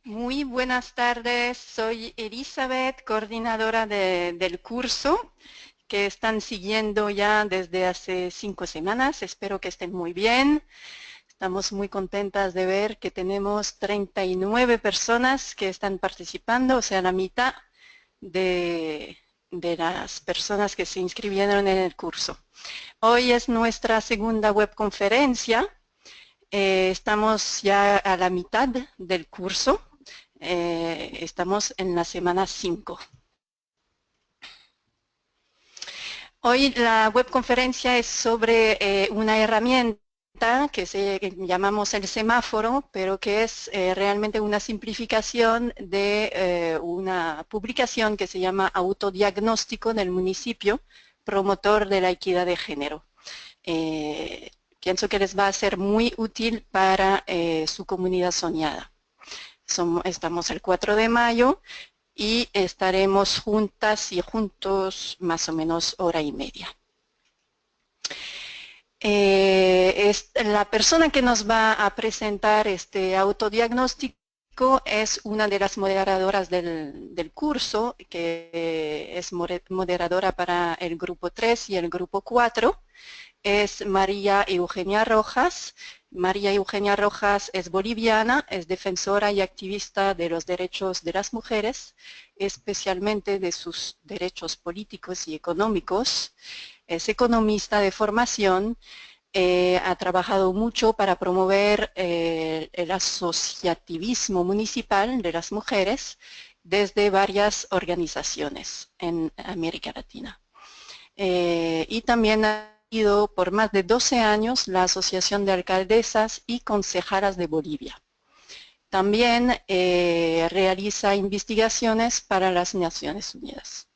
Muy buenas tardes, soy Elizabeth, coordinadora del curso que están siguiendo ya desde hace 5 semanas. Espero que estén muy bien. Estamos muy contentas de ver que tenemos 39 personas que están participando, o sea, la mitad de, de las personas que se inscribieron en el curso. Hoy es nuestra segunda webconferencia. Estamos ya a la mitad del curso. Estamos en la semana 5. Hoy la webconferencia es sobre una herramienta que llamamos el semáforo, pero que es realmente una simplificación de una publicación que se llama Autodiagnóstico del Municipio, promotor de la equidad de género. Pienso que les va a ser muy útil para su comunidad soñada. Estamos el 4 de mayo y estaremos juntas y juntos más o menos hora y media. La persona que nos va a presentar este autodiagnóstico es una de las moderadoras del curso, que es moderadora para el grupo 3 y el grupo 4. Es María Eugenia Rojas. María Eugenia Rojas es boliviana, es defensora y activista de los derechos de las mujeres, especialmente de sus derechos políticos y económicos. Es economista de formación, ha trabajado mucho para promover el asociativismo municipal de las mujeres desde varias organizaciones en América Latina. Y también ha sido por más de 12 años la Asociación de Alcaldesas y Concejalas de Bolivia. También realiza investigaciones para las Naciones Unidas.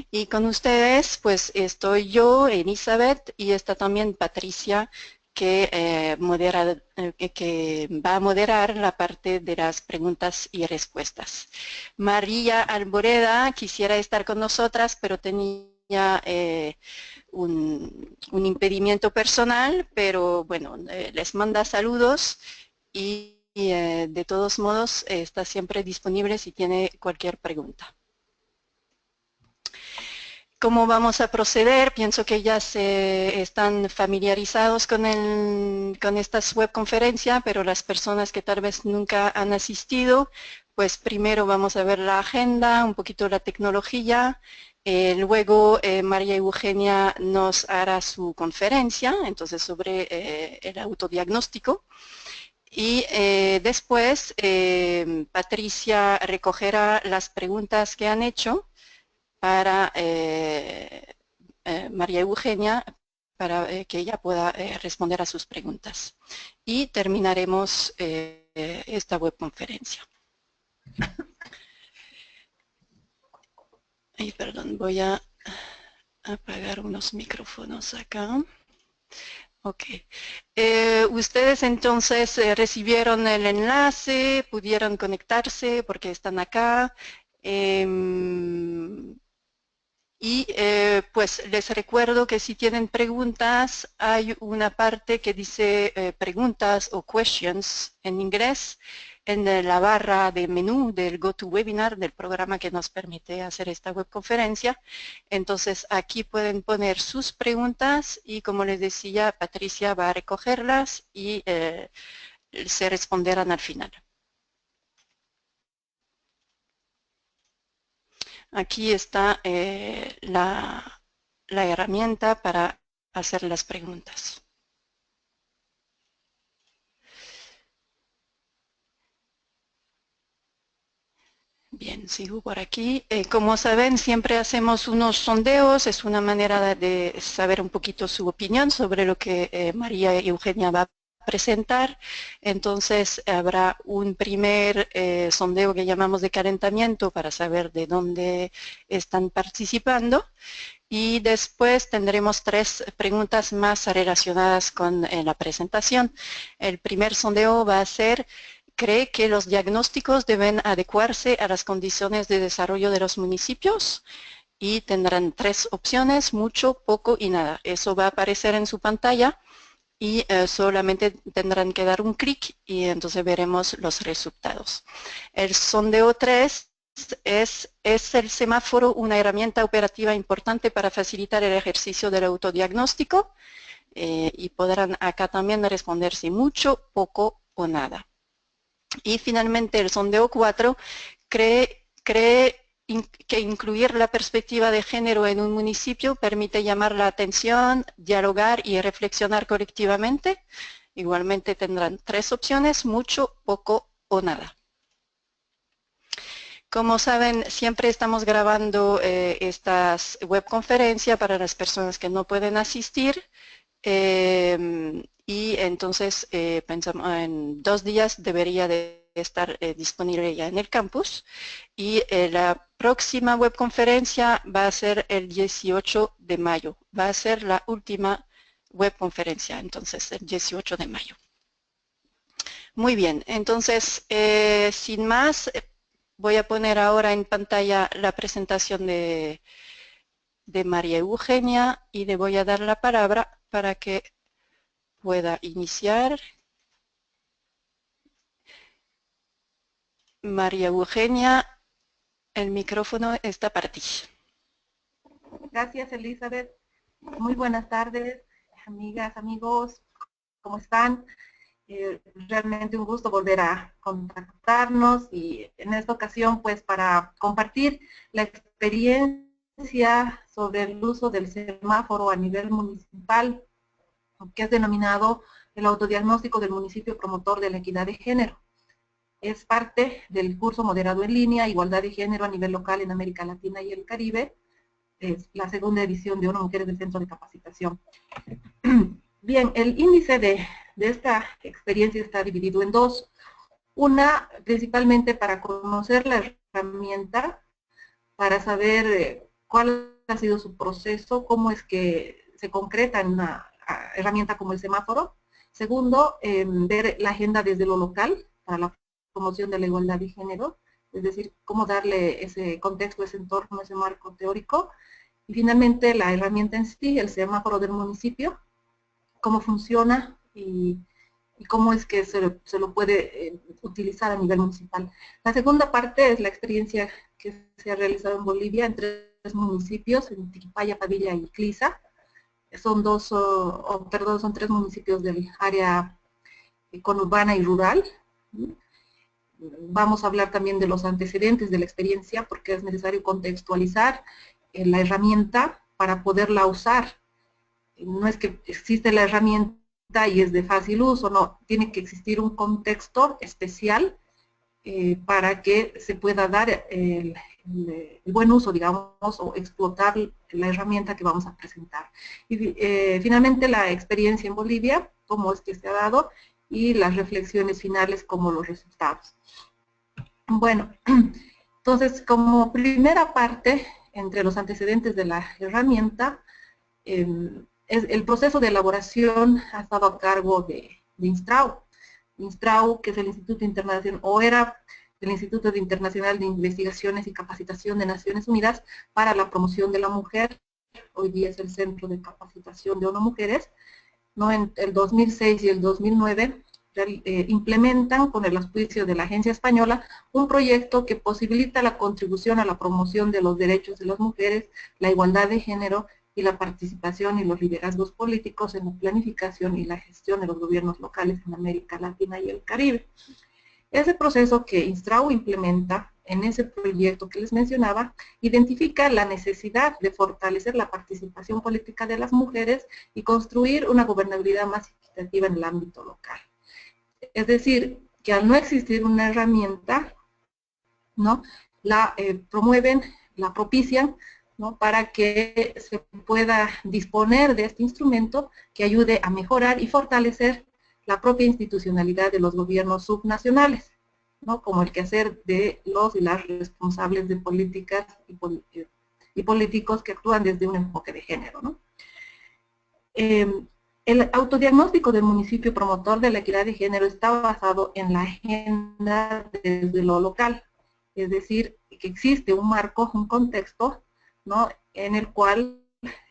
Y con ustedes, pues estoy yo, Elizabeth, y está también Patricia, que va a moderar la parte de las preguntas y respuestas. María Alboreda quisiera estar con nosotras, pero tenía un impedimento personal, pero bueno, les manda saludos y de todos modos está siempre disponible si tiene cualquier pregunta. ¿Cómo vamos a proceder? Pienso que ya están familiarizados con estas webconferencias, pero las personas que tal vez nunca han asistido, pues primero vamos a ver la agenda, un poquito la tecnología, luego María Eugenia nos hará su conferencia, entonces sobre el autodiagnóstico. Y después Patricia recogerá las preguntas que han hecho para María Eugenia, para que ella pueda responder a sus preguntas. Y terminaremos esta webconferencia. Ay, perdón, voy a apagar unos micrófonos acá. Ok. Ustedes entonces recibieron el enlace, pudieron conectarse porque están acá. Y pues les recuerdo que si tienen preguntas, hay una parte que dice preguntas o questions en inglés en la barra de menú del GoToWebinar, del programa que nos permite hacer esta webconferencia. Entonces aquí pueden poner sus preguntas y, como les decía, Patricia va a recogerlas y se responderán al final. Aquí está la herramienta para hacer las preguntas. Bien, sigo por aquí. Como saben, siempre hacemos unos sondeos. Es una manera de saber un poquito su opinión sobre lo que María Eugenia va a presentar. Entonces, habrá un primer sondeo que llamamos de calentamiento para saber de dónde están participando. Y después tendremos 3 preguntas más relacionadas con la presentación. El primer sondeo va a ser: ¿cree que los diagnósticos deben adecuarse a las condiciones de desarrollo de los municipios? Y tendrán 3 opciones: mucho, poco y nada. Eso va a aparecer en su pantalla y solamente tendrán que dar un clic y entonces veremos los resultados. El sondeo 3 es el semáforo, una herramienta operativa importante para facilitar el ejercicio del autodiagnóstico y podrán acá también responder si mucho, poco o nada. Y finalmente el sondeo 4 cree que incluir la perspectiva de género en un municipio permite llamar la atención, dialogar y reflexionar colectivamente. Igualmente tendrán 3 opciones, mucho, poco o nada. Como saben, siempre estamos grabando estas webconferencias para las personas que no pueden asistir. Y entonces pensamos en 2 días debería de estar disponible ya en el campus y la próxima webconferencia va a ser el 18 de mayo, va a ser la última webconferencia, entonces el 18 de mayo. Muy bien, entonces sin más voy a poner ahora en pantalla la presentación de María Eugenia y le voy a dar la palabra para que pueda iniciar. María Eugenia, el micrófono está para ti. Gracias, Elizabeth. Muy buenas tardes, amigas, amigos, ¿cómo están? Realmente un gusto volver a contactarnos y en esta ocasión pues para compartir la experiencia sobre el uso del semáforo a nivel municipal, que es denominado el autodiagnóstico del municipio promotor de la equidad de género. Es parte del curso moderado en línea, Igualdad de Género a nivel local en América Latina y el Caribe. Es la segunda edición de ONU Mujeres del Centro de Capacitación. Bien, el índice de esta experiencia está dividido en 2. Una, principalmente para conocer la herramienta, para saber cuál ha sido su proceso, cómo es que se concreta en una herramienta como el semáforo. Segundo, ver la agenda desde lo local, para la promoción de la igualdad de género, es decir, cómo darle ese contexto, ese entorno, ese marco teórico. Y finalmente la herramienta en sí, el semáforo del municipio, cómo funciona y cómo es que se lo puede utilizar a nivel municipal. La segunda parte es la experiencia que se ha realizado en Bolivia en 3 municipios, en Tiquipaya, Padilla y Clisa. Son 3 municipios del área conurbana y rural. Vamos a hablar también de los antecedentes de la experiencia porque es necesario contextualizar la herramienta para poderla usar. No es que existe la herramienta y es de fácil uso, no, tiene que existir un contexto especial para que se pueda dar el buen uso, digamos, o explotar la herramienta que vamos a presentar. Y finalmente la experiencia en Bolivia, cómo es que se ha dado, y las reflexiones finales como los resultados. Bueno, entonces como primera parte, entre los antecedentes de la herramienta, el proceso de elaboración ha estado a cargo de INSTRAU. INSTRAU, que es el Instituto Internacional, o era el Instituto Internacional de Investigaciones y Capacitación de Naciones Unidas para la Promoción de la Mujer, hoy día es el Centro de Capacitación de ONU Mujeres, ¿no? En el 2006 y el 2009 implementan con el auspicio de la Agencia Española un proyecto que posibilita la contribución a la promoción de los derechos de las mujeres, la igualdad de género y la participación y los liderazgos políticos en la planificación y la gestión de los gobiernos locales en América Latina y el Caribe. Ese proceso que INSTRAU implementa en ese proyecto que les mencionaba, identifica la necesidad de fortalecer la participación política de las mujeres y construir una gobernabilidad más equitativa en el ámbito local. Es decir, que al no existir una herramienta, ¿no?, la promueven, la propician, ¿no?, para que se pueda disponer de este instrumento que ayude a mejorar y fortalecer la propia institucionalidad de los gobiernos subnacionales, ¿no?, como el quehacer de los y las responsables de políticas y políticos que actúan desde un enfoque de género, ¿no? El autodiagnóstico del municipio promotor de la equidad de género está basado en la agenda desde lo local, es decir, que existe un marco, un contexto, ¿no?, en el cual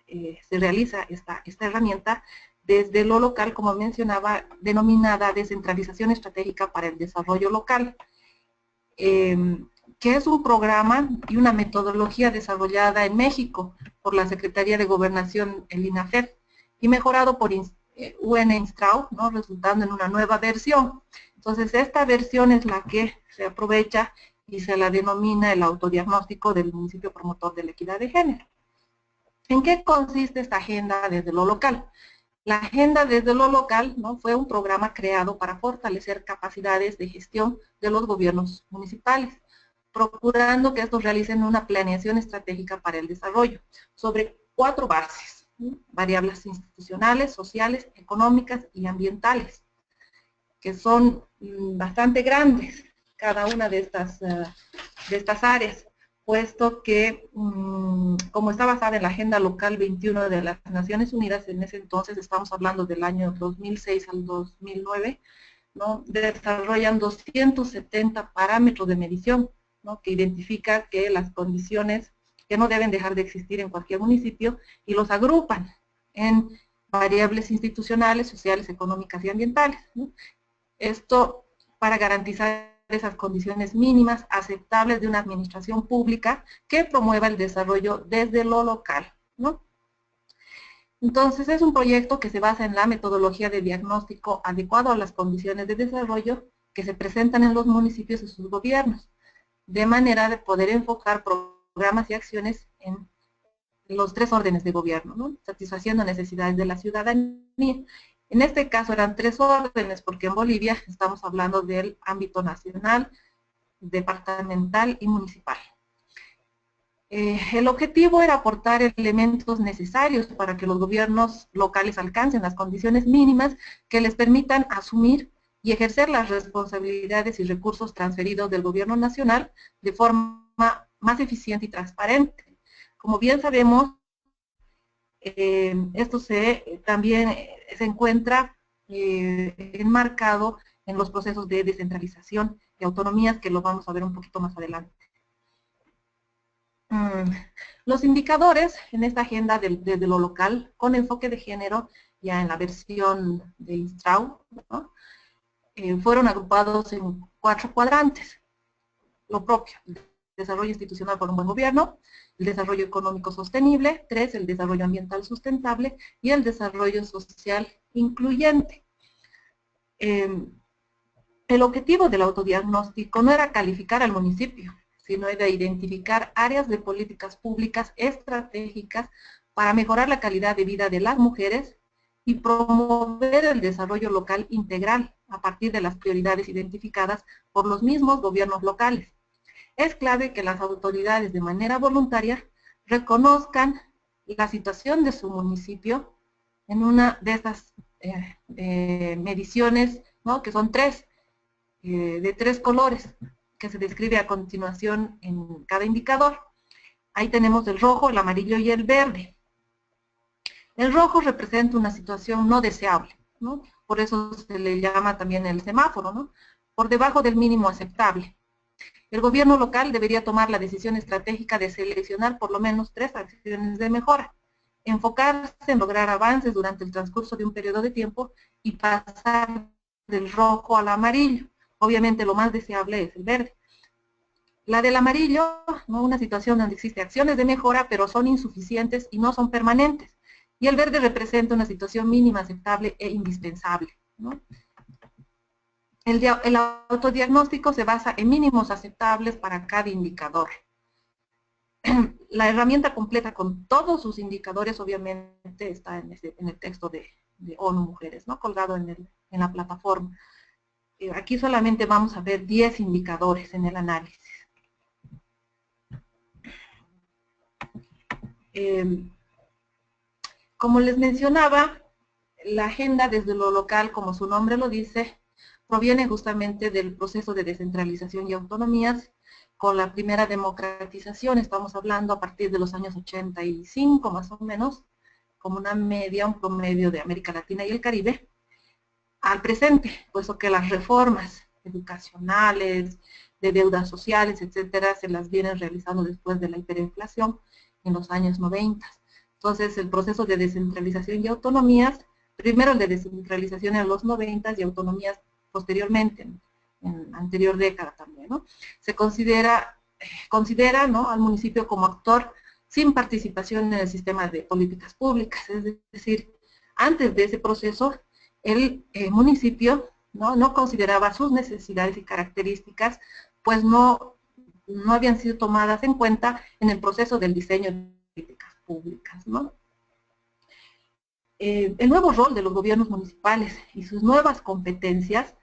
se realiza esta herramienta desde lo local, como mencionaba, denominada Descentralización Estratégica para el Desarrollo Local, que es un programa y una metodología desarrollada en México por la Secretaría de Gobernación, el INAFED, y mejorado por UN Instrau, ¿no?, resultando en una nueva versión. Entonces, esta versión es la que se aprovecha y se la denomina el autodiagnóstico del municipio promotor de la equidad de género. ¿En qué consiste esta agenda desde lo local? La agenda desde lo local, ¿no?, fue un programa creado para fortalecer capacidades de gestión de los gobiernos municipales, procurando que estos realicen una planeación estratégica para el desarrollo, sobre 4 bases, ¿no?, variables institucionales, sociales, económicas y ambientales, que son bastante grandes, cada una de estas áreas, puesto que, como está basada en la Agenda Local 21 de las Naciones Unidas, en ese entonces, estamos hablando del año 2006 al 2009, ¿no?, desarrollan 270 parámetros de medición, ¿no?, que identifican que las condiciones que no deben dejar de existir en cualquier municipio, y los agrupan en variables institucionales, sociales, económicas y ambientales, ¿no? Esto para garantizar esas condiciones mínimas aceptables de una administración pública que promueva el desarrollo desde lo local, ¿no? Entonces, es un proyecto que se basa en la metodología de diagnóstico adecuado a las condiciones de desarrollo que se presentan en los municipios y sus gobiernos, de manera de poder enfocar programas y acciones en los 3 órdenes de gobierno, ¿no?, satisfaciendo necesidades de la ciudadanía. En este caso eran 3 órdenes, porque en Bolivia estamos hablando del ámbito nacional, departamental y municipal. El objetivo era aportar elementos necesarios para que los gobiernos locales alcancen las condiciones mínimas que les permitan asumir y ejercer las responsabilidades y recursos transferidos del gobierno nacional de forma más eficiente y transparente. Como bien sabemos, esto también se encuentra enmarcado en los procesos de descentralización y autonomías, que lo vamos a ver un poquito más adelante. Los indicadores en esta agenda desde lo local, con enfoque de género, ya en la versión de Instrau, ¿no?, fueron agrupados en 4 cuadrantes. Lo propio: el desarrollo institucional por un buen gobierno, el desarrollo económico sostenible, 3, el desarrollo ambiental sustentable, y el desarrollo social incluyente. El objetivo del autodiagnóstico no era calificar al municipio, sino de identificar áreas de políticas públicas estratégicas para mejorar la calidad de vida de las mujeres y promover el desarrollo local integral a partir de las prioridades identificadas por los mismos gobiernos locales. Es clave que las autoridades, de manera voluntaria, reconozcan la situación de su municipio en una de estas mediciones, ¿no?, que son 3, de 3 colores, que se describe a continuación en cada indicador. Ahí tenemos el rojo, el amarillo y el verde. El rojo representa una situación no deseable, ¿no?, por eso se le llama también el semáforo, ¿no?, por debajo del mínimo aceptable. El gobierno local debería tomar la decisión estratégica de seleccionar por lo menos 3 acciones de mejora, enfocarse en lograr avances durante el transcurso de un periodo de tiempo y pasar del rojo al amarillo. Obviamente lo más deseable es el verde. La del amarillo, ¿no?, una situación donde existen acciones de mejora, pero son insuficientes y no son permanentes. Y el verde representa una situación mínima, aceptable e indispensable, ¿no? El autodiagnóstico se basa en mínimos aceptables para cada indicador. La herramienta completa con todos sus indicadores obviamente está en el texto de ONU Mujeres, ¿no?, colgado en la plataforma. Aquí solamente vamos a ver 10 indicadores en el análisis. Como les mencionaba, la agenda desde lo local, como su nombre lo dice, proviene justamente del proceso de descentralización y autonomías con la primera democratización. Estamos hablando a partir de los años 85 más o menos, como una media, un promedio de América Latina y el Caribe, al presente, puesto que las reformas educacionales, de deudas sociales, etcétera, se las vienen realizando después de la hiperinflación en los años 90. Entonces, el proceso de descentralización y autonomías primero el de descentralización en los 90 y autonomías posteriormente, en anterior década también, ¿no? Se considera, ¿no?, al municipio como actor sin participación en el sistema de políticas públicas, es decir, antes de ese proceso, el municipio no consideraba sus necesidades y características, pues no habían sido tomadas en cuenta en el proceso del diseño de políticas públicas, ¿no? El nuevo rol de los gobiernos municipales y sus nuevas competencias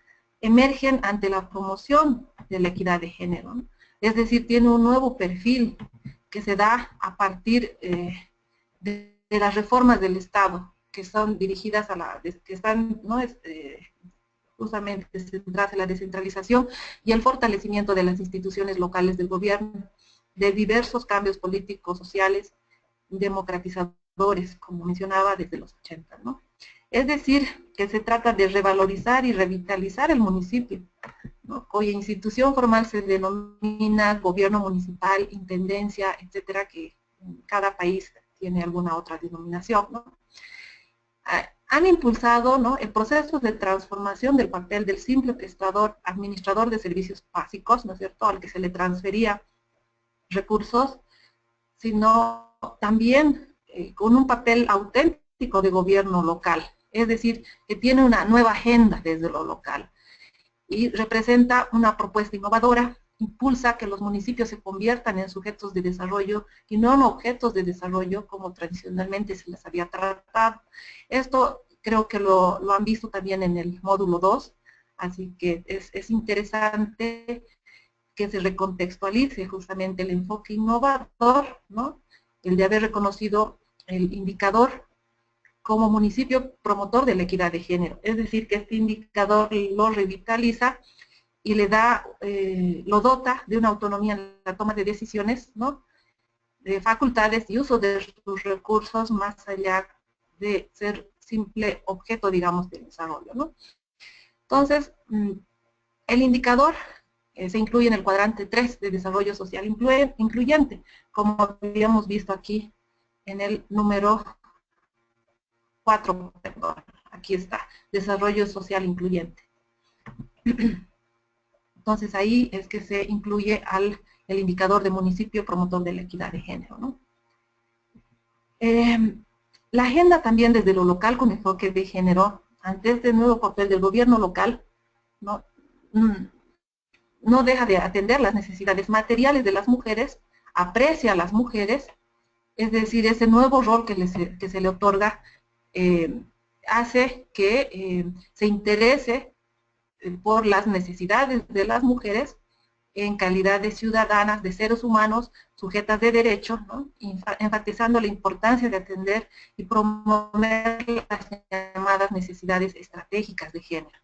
emergen ante la promoción de la equidad de género, ¿no? Es decir, tiene un nuevo perfil que se da a partir de las reformas del Estado, que son dirigidas que están, ¿no?, justamente centradas en la descentralización y el fortalecimiento de las instituciones locales del gobierno, de diversos cambios políticos, sociales, democratizadores, como mencionaba, desde los 80, ¿no? Es decir, que se trata de revalorizar y revitalizar el municipio, ¿no?, cuya institución formal se denomina gobierno municipal, intendencia, etcétera, que en cada país tiene alguna otra denominación, ¿no? Han impulsado, ¿no?, el proceso de transformación del papel del simple prestador, administrador de servicios básicos, ¿no es cierto?, al que se le transfería recursos, sino también con un papel auténtico de gobierno local, es decir, que tiene una nueva agenda desde lo local y representa una propuesta innovadora, impulsa que los municipios se conviertan en sujetos de desarrollo y no en objetos de desarrollo como tradicionalmente se les había tratado. Esto creo que lo han visto también en el módulo 2, así que es interesante que se recontextualice justamente el enfoque innovador, ¿no?, el de haber reconocido el indicador como municipio promotor de la equidad de género, es decir, que este indicador lo revitaliza y le da, lo dota de una autonomía en la toma de decisiones, ¿no?, de facultades y uso de sus recursos más allá de ser simple objeto, digamos, de desarrollo, ¿no? Entonces, el indicador se incluye en el cuadrante 3 de desarrollo social incluyente, como habíamos visto aquí en el número 4, perdón, aquí está, desarrollo social incluyente. Entonces ahí es que se incluye el indicador de municipio promotor de la equidad de género, ¿no? La agenda también desde lo local con enfoque de género, ante este nuevo papel del gobierno local, no deja de atender las necesidades materiales de las mujeres, aprecia a las mujeres, es decir, ese nuevo rol que se le otorga hace que se interese por las necesidades de las mujeres en calidad de ciudadanas, de seres humanos, sujetas de derechos, ¿no?, enfatizando la importancia de atender y promover las llamadas necesidades estratégicas de género.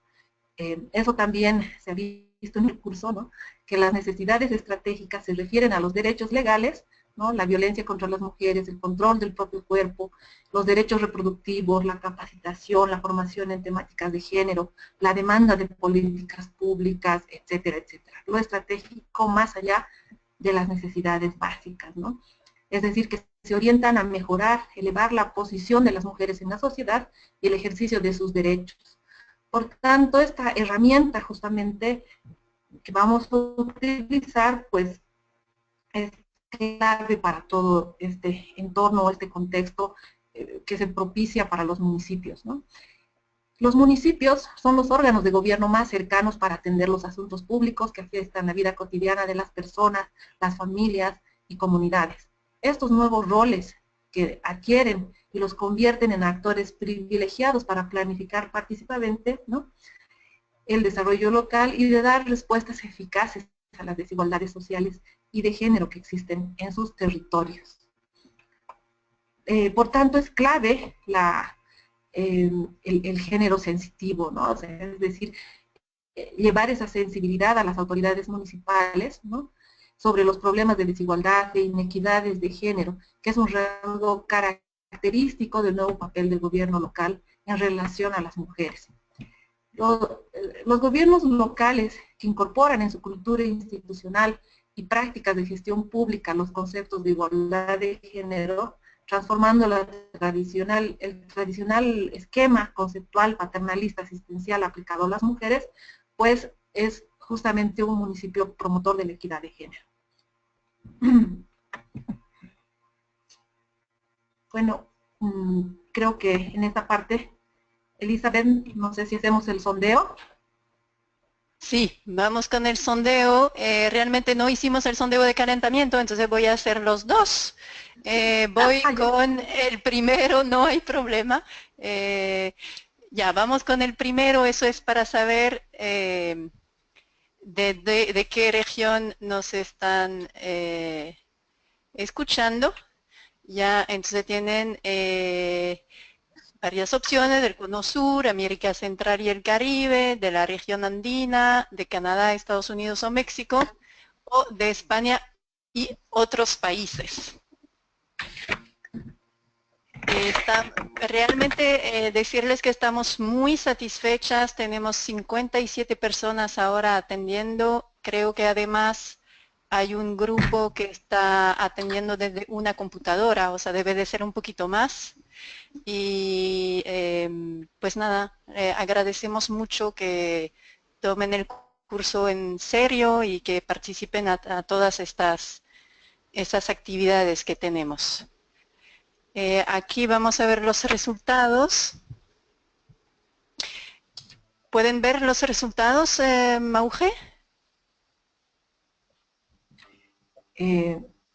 Eso también se ha visto en el curso, ¿no?, que las necesidades estratégicas se refieren a los derechos legales, ¿no?, la violencia contra las mujeres, el control del propio cuerpo, los derechos reproductivos, la capacitación, la formación en temáticas de género, la demanda de políticas públicas, etcétera, etcétera. Lo estratégico más allá de las necesidades básicas, ¿no? Es decir, que se orientan a mejorar, elevar la posición de las mujeres en la sociedad y el ejercicio de sus derechos. Por tanto, esta herramienta justamente que vamos a utilizar, pues, es clave para todo este entorno, este contexto que se propicia para los municipios, ¿no? Los municipios son los órganos de gobierno más cercanos para atender los asuntos públicos que afectan la vida cotidiana de las personas, las familias y comunidades. Estos nuevos roles que adquieren y los convierten en actores privilegiados para planificar participativamente, ¿no?, el desarrollo local y de dar respuestas eficaces a las desigualdades sociales y de género que existen en sus territorios. Por tanto, es clave el género sensitivo, ¿no? O sea, es decir, llevar esa sensibilidad a las autoridades municipales, ¿no?, sobre los problemas de desigualdad, de inequidades de género, que es un rasgo característico del nuevo papel del gobierno local en relación a las mujeres. Los gobiernos locales que incorporan en su cultura institucional y prácticas de gestión pública los conceptos de igualdad de género transformando el tradicional esquema conceptual paternalista asistencial aplicado a las mujeres, pues es justamente un municipio promotor de la equidad de género. Bueno, creo que en esta parte, Elizabeth, no sé si hacemos el sondeo. Sí, vamos con el sondeo. Realmente no hicimos el sondeo de calentamiento, entonces voy a hacer los dos. Voy con el primero, no hay problema. Ya, vamos con el primero, eso es para saber de qué región nos están escuchando. Ya, entonces tienen varias opciones del Cono Sur, América Central y el Caribe, de la región andina, de Canadá, Estados Unidos o México, o de España y otros países. Realmente decirles que estamos muy satisfechas, tenemos 57 personas ahora atendiendo, creo que además hay un grupo que está atendiendo desde una computadora, o sea, debe de ser un poquito más. Y pues nada, agradecemos mucho que tomen el curso en serio y que participen a todas estas actividades que tenemos. Aquí vamos a ver los resultados. ¿Pueden ver los resultados, Mauge?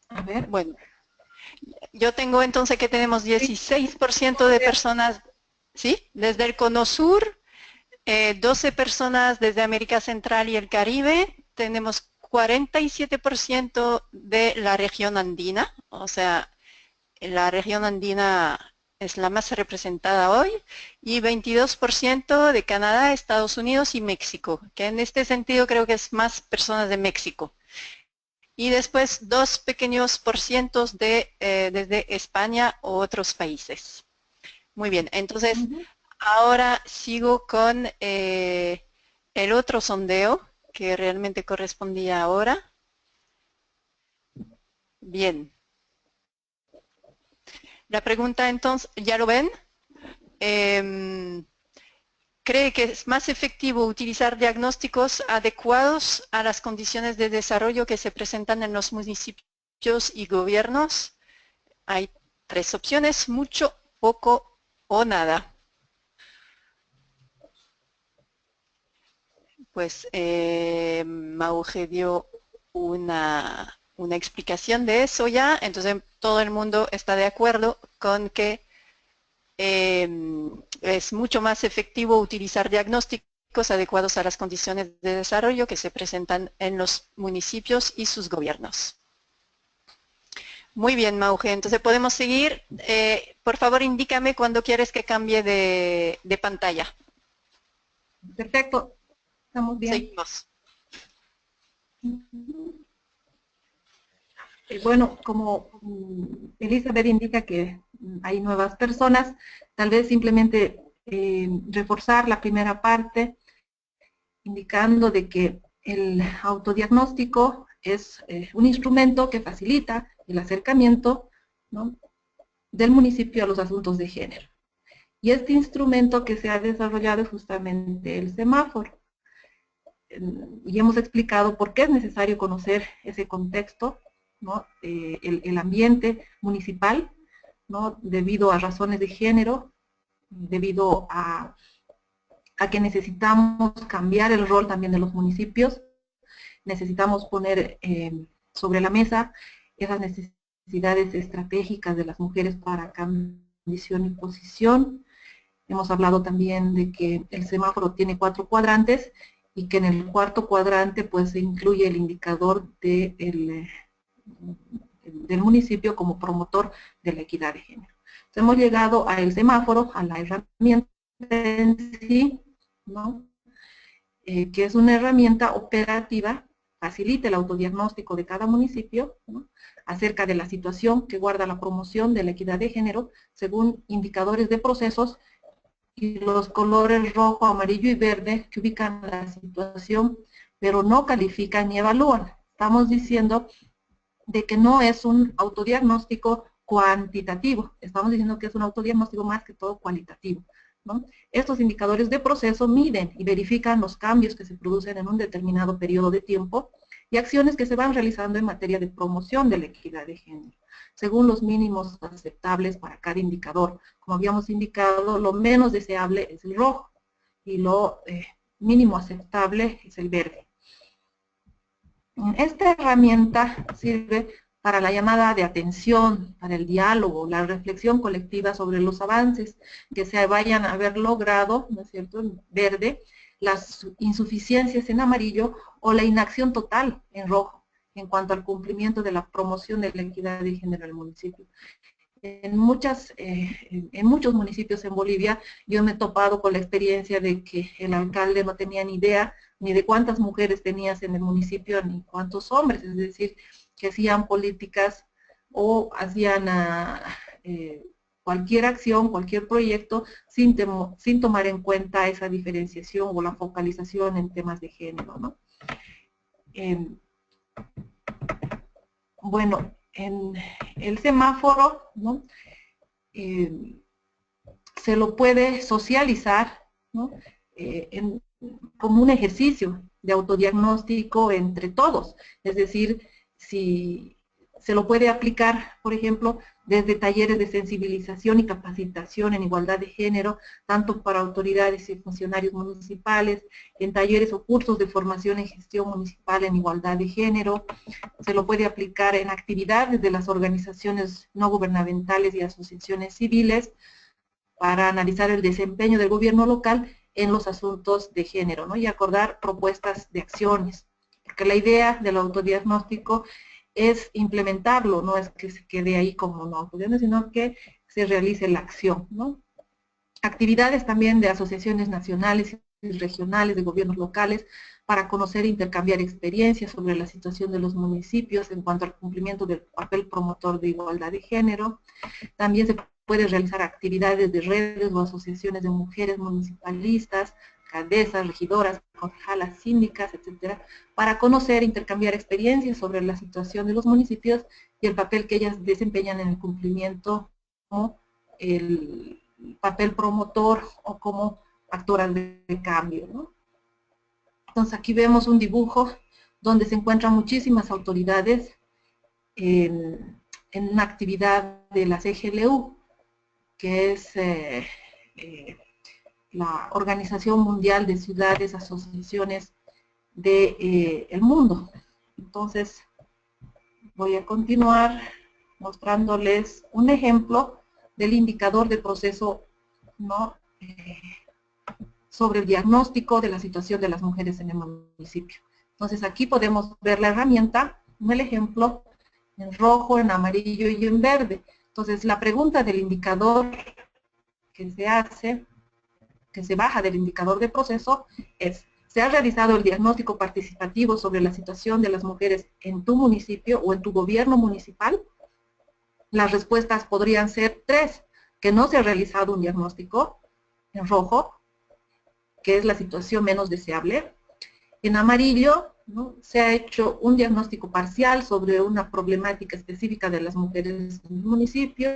A ver. Bueno, yo tengo entonces que tenemos 16% de personas, ¿sí? Desde el Cono Sur, 12 personas desde América Central y el Caribe, tenemos 47% de la región andina, o sea, la región andina es la más representada hoy, y 22% de Canadá, Estados Unidos y México, que en este sentido creo que es más personas de México. Y después 2 pequeños porcientos desde España u otros países. Muy bien, entonces ahora sigo con el otro sondeo que realmente correspondía ahora. Bien. La pregunta entonces, ¿ya lo ven? ¿Cree que es más efectivo utilizar diagnósticos adecuados a las condiciones de desarrollo que se presentan en los municipios y gobiernos? Hay 3 opciones, mucho, poco o nada. Pues Mauge dio una explicación de eso ya, entonces todo el mundo está de acuerdo con que es mucho más efectivo utilizar diagnósticos adecuados a las condiciones de desarrollo que se presentan en los municipios y sus gobiernos. Muy bien, Mauge, entonces podemos seguir. Por favor, indícame cuando quieres que cambie de pantalla. Perfecto, estamos bien. Seguimos. Bueno, como Elizabeth indica que hay nuevas personas, tal vez simplemente reforzar la primera parte, indicando de que el autodiagnóstico es un instrumento que facilita el acercamiento, ¿no?, del municipio a los asuntos de género. Y este instrumento que se ha desarrollado es justamente el semáforo. Y hemos explicado por qué es necesario conocer ese contexto, ¿no?, el ambiente municipal, ¿no?, debido a razones de género, debido a que necesitamos cambiar el rol también de los municipios, necesitamos poner sobre la mesa esas necesidades estratégicas de las mujeres para condición y posición. Hemos hablado también de que el semáforo tiene 4 cuadrantes y que en el cuarto cuadrante pues se incluye el indicador del municipio como promotor de la equidad de género. Entonces, hemos llegado al semáforo, a la herramienta en sí, ¿no?, que es una herramienta operativa, facilita el autodiagnóstico de cada municipio, ¿no?, acerca de la situación que guarda la promoción de la equidad de género según indicadores de procesos, y los colores rojo, amarillo y verde que ubican la situación, pero no califican ni evalúan. Estamos diciendo de que no es un autodiagnóstico cuantitativo. Estamos diciendo que es un autodiagnóstico más que todo cualitativo, ¿no? Estos indicadores de proceso miden y verifican los cambios que se producen en un determinado periodo de tiempo y acciones que se van realizando en materia de promoción de la equidad de género, según los mínimos aceptables para cada indicador. Como habíamos indicado, lo menos deseable es el rojo y lo mínimo aceptable es el verde. Esta herramienta sirve para la llamada de atención, para el diálogo, la reflexión colectiva sobre los avances que se vayan a haber logrado, ¿no es cierto?, en verde, las insuficiencias en amarillo o la inacción total en rojo en cuanto al cumplimiento de la promoción de la equidad de género en el municipio. En muchos municipios en Bolivia yo me he topado con la experiencia de que el alcalde no tenía ni idea ni de cuántas mujeres tenías en el municipio ni cuántos hombres, es decir, que hacían políticas o hacían cualquier acción, cualquier proyecto sin tomar en cuenta esa diferenciación o la focalización en temas de género, ¿no? Bueno, en el semáforo, ¿no?, se lo puede socializar, ¿no?, como un ejercicio de autodiagnóstico entre todos. Es decir, si se lo puede aplicar, por ejemplo, desde talleres de sensibilización y capacitación en igualdad de género, tanto para autoridades y funcionarios municipales, en talleres o cursos de formación en gestión municipal en igualdad de género. Se lo puede aplicar en actividades de las organizaciones no gubernamentales y asociaciones civiles para analizar el desempeño del gobierno local en los asuntos de género, ¿no?, y acordar propuestas de acciones. Porque la idea del autodiagnóstico es implementarlo, no es que se quede ahí como no autodiagnóstico, sino que se realice la acción, ¿no? Actividades también de asociaciones nacionales y regionales, de gobiernos locales, para conocer e intercambiar experiencias sobre la situación de los municipios en cuanto al cumplimiento del papel promotor de igualdad de género. También se puede realizar actividades de redes o asociaciones de mujeres municipalistas, alcaldesas, regidoras, concejalas, síndicas, etcétera, para conocer e intercambiar experiencias sobre la situación de los municipios y el papel que ellas desempeñan en el cumplimiento como el papel promotor o como actoras de cambio, ¿no? Entonces aquí vemos un dibujo donde se encuentran muchísimas autoridades en una actividad de la CGLU, que es la Organización Mundial de Ciudades, Asociaciones del Mundo. Entonces, voy a continuar mostrándoles un ejemplo del indicador de proceso, ¿no?, sobre el diagnóstico de la situación de las mujeres en el municipio. Entonces, aquí podemos ver la herramienta, el ejemplo, en rojo, en amarillo y en verde. Entonces, la pregunta del indicador que se hace, que se baja del indicador de proceso, es: ¿se ha realizado el diagnóstico participativo sobre la situación de las mujeres en tu municipio o en tu gobierno municipal? Las respuestas podrían ser 3, que no se ha realizado un diagnóstico, en rojo, que es la situación menos deseable. En amarillo, ¿no?, se ha hecho un diagnóstico parcial sobre una problemática específica de las mujeres en el municipio,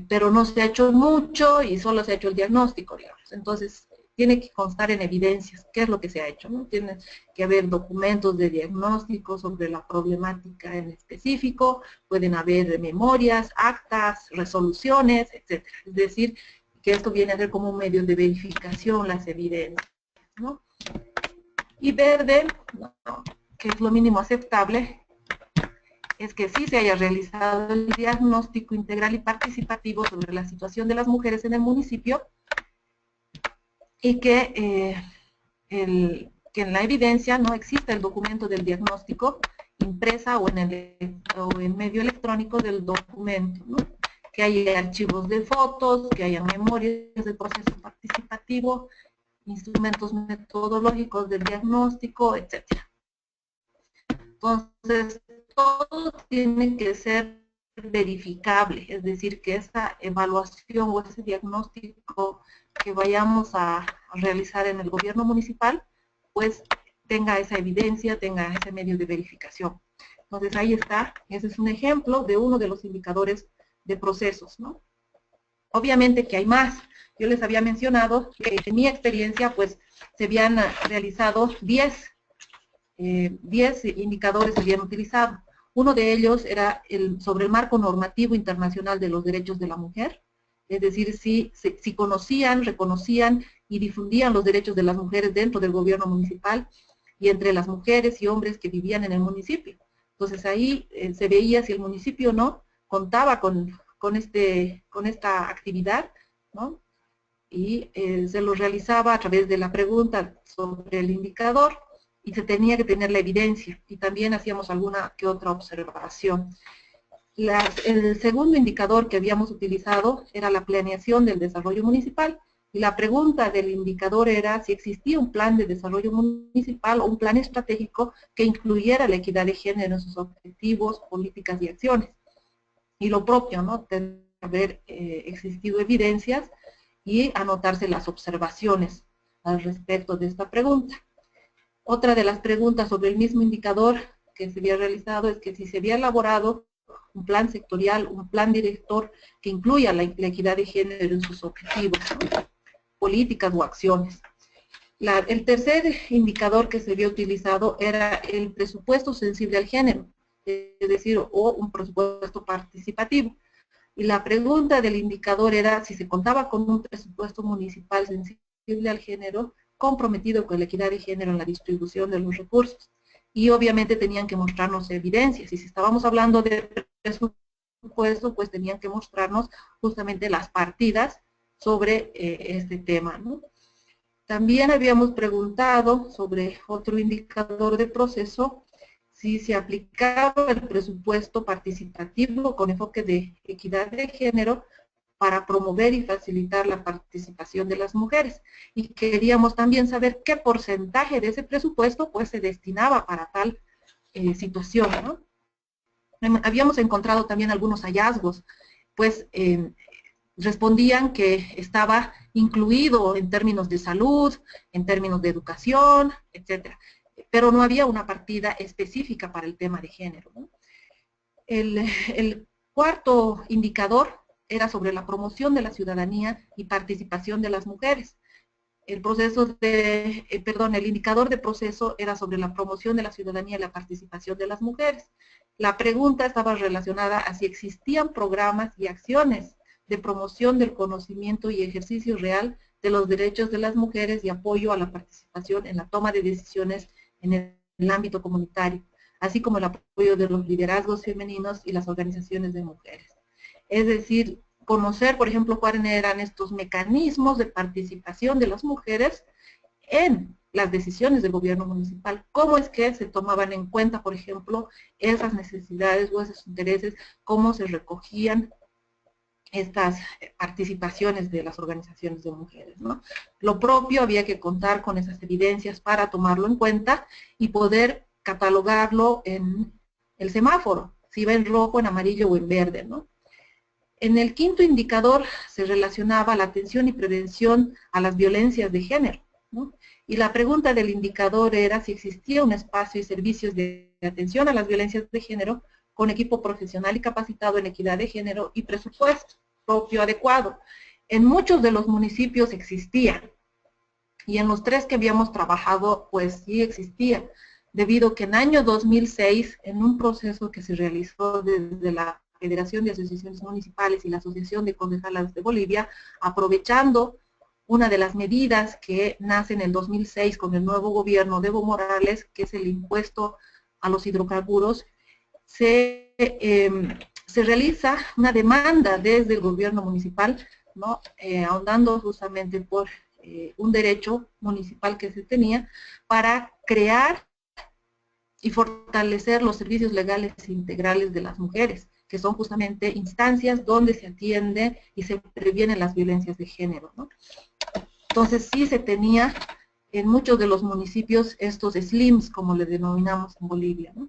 pero no se ha hecho mucho y solo se ha hecho el diagnóstico, digamos. Entonces, tiene que constar en evidencias qué es lo que se ha hecho, ¿no? Tiene que haber documentos de diagnóstico sobre la problemática en específico, pueden haber memorias, actas, resoluciones, etc. Es decir, que esto viene a ser como un medio de verificación, las evidencias, ¿no? Y verde, ¿no?, que es lo mínimo aceptable, es que sí se haya realizado el diagnóstico integral y participativo sobre la situación de las mujeres en el municipio y que en la evidencia no existe el documento del diagnóstico impresa o en medio electrónico del documento, ¿no?, que haya archivos de fotos, que haya memorias del proceso participativo, instrumentos metodológicos del diagnóstico, etc. Entonces, todo tiene que ser verificable, es decir, que esa evaluación o ese diagnóstico que vayamos a realizar en el gobierno municipal, pues tenga esa evidencia, tenga ese medio de verificación. Entonces ahí está, ese es un ejemplo de uno de los indicadores de procesos, ¿no? Obviamente que hay más. Yo les había mencionado que en mi experiencia pues se habían realizado 10 indicadores se habían utilizado. Uno de ellos era sobre el marco normativo internacional de los derechos de la mujer, es decir, si conocían, reconocían y difundían los derechos de las mujeres dentro del gobierno municipal y entre las mujeres y hombres que vivían en el municipio. Entonces ahí se veía si el municipio no contaba con esta actividad, ¿no? Y se lo realizaba a través de la pregunta sobre el indicador y se tenía que tener la evidencia y también hacíamos alguna que otra observación. El segundo indicador que habíamos utilizado era la planeación del desarrollo municipal y la pregunta del indicador era si existía un plan de desarrollo municipal o un plan estratégico que incluyera la equidad de género en sus objetivos, políticas y acciones. Y lo propio, ¿no? Tener haber existido evidencias y anotarse las observaciones al respecto de esta pregunta. Otra de las preguntas sobre el mismo indicador que se había realizado es que si se había elaborado un plan sectorial, un plan director que incluya la equidad de género en sus objetivos, ¿no? Políticas o acciones. El tercer indicador que se había utilizado era el presupuesto sensible al género, es decir, o un presupuesto participativo. Y la pregunta del indicador era si se contaba con un presupuesto municipal sensible al género, comprometido con la equidad de género en la distribución de los recursos. Y obviamente tenían que mostrarnos evidencias. Y si estábamos hablando de presupuesto, pues tenían que mostrarnos justamente las partidas sobre este tema, ¿no? También habíamos preguntado sobre otro indicador de proceso, si se aplicaba el presupuesto participativo con enfoque de equidad de género para promover y facilitar la participación de las mujeres. Y queríamos también saber qué porcentaje de ese presupuesto pues se destinaba para tal situación, ¿no? Habíamos encontrado también algunos hallazgos, pues respondían que estaba incluido en términos de salud, en términos de educación, etcétera, pero no había una partida específica para el tema de género, ¿no? El cuarto indicador era sobre la promoción de la ciudadanía y participación de las mujeres. El indicador de proceso era sobre la promoción de la ciudadanía y la participación de las mujeres. La pregunta estaba relacionada a si existían programas y acciones de promoción del conocimiento y ejercicio real de los derechos de las mujeres y apoyo a la participación en la toma de decisiones en el ámbito comunitario, así como el apoyo de los liderazgos femeninos y las organizaciones de mujeres. Es decir, conocer, por ejemplo, cuáles eran estos mecanismos de participación de las mujeres en las decisiones del gobierno municipal, cómo es que se tomaban en cuenta, por ejemplo, esas necesidades o esos intereses, cómo se recogían estas participaciones de las organizaciones de mujeres, ¿no? Lo propio, había que contar con esas evidencias para tomarlo en cuenta y poder catalogarlo en el semáforo, si va en rojo, en amarillo o en verde, ¿no? En el quinto indicador se relacionaba la atención y prevención a las violencias de género, ¿no? Y la pregunta del indicador era si existía un espacio y servicios de atención a las violencias de género con equipo profesional y capacitado en equidad de género y presupuesto propio adecuado. En muchos de los municipios existía, y en los 3 que habíamos trabajado, pues sí existía, debido a que en año 2006, en un proceso que se realizó desde la Federación de Asociaciones Municipales y la Asociación de Concejalas de Bolivia, aprovechando una de las medidas que nace en el 2006 con el nuevo gobierno de Evo Morales, que es el impuesto a los hidrocarburos, se realiza una demanda desde el gobierno municipal, ¿no? Ahondando justamente por un derecho municipal que se tenía para crear y fortalecer los servicios legales integrales de las mujeres, que son justamente instancias donde se atiende y se previenen las violencias de género, ¿no? Entonces sí se tenía en muchos de los municipios estos SLIMs, como le denominamos en Bolivia, ¿no?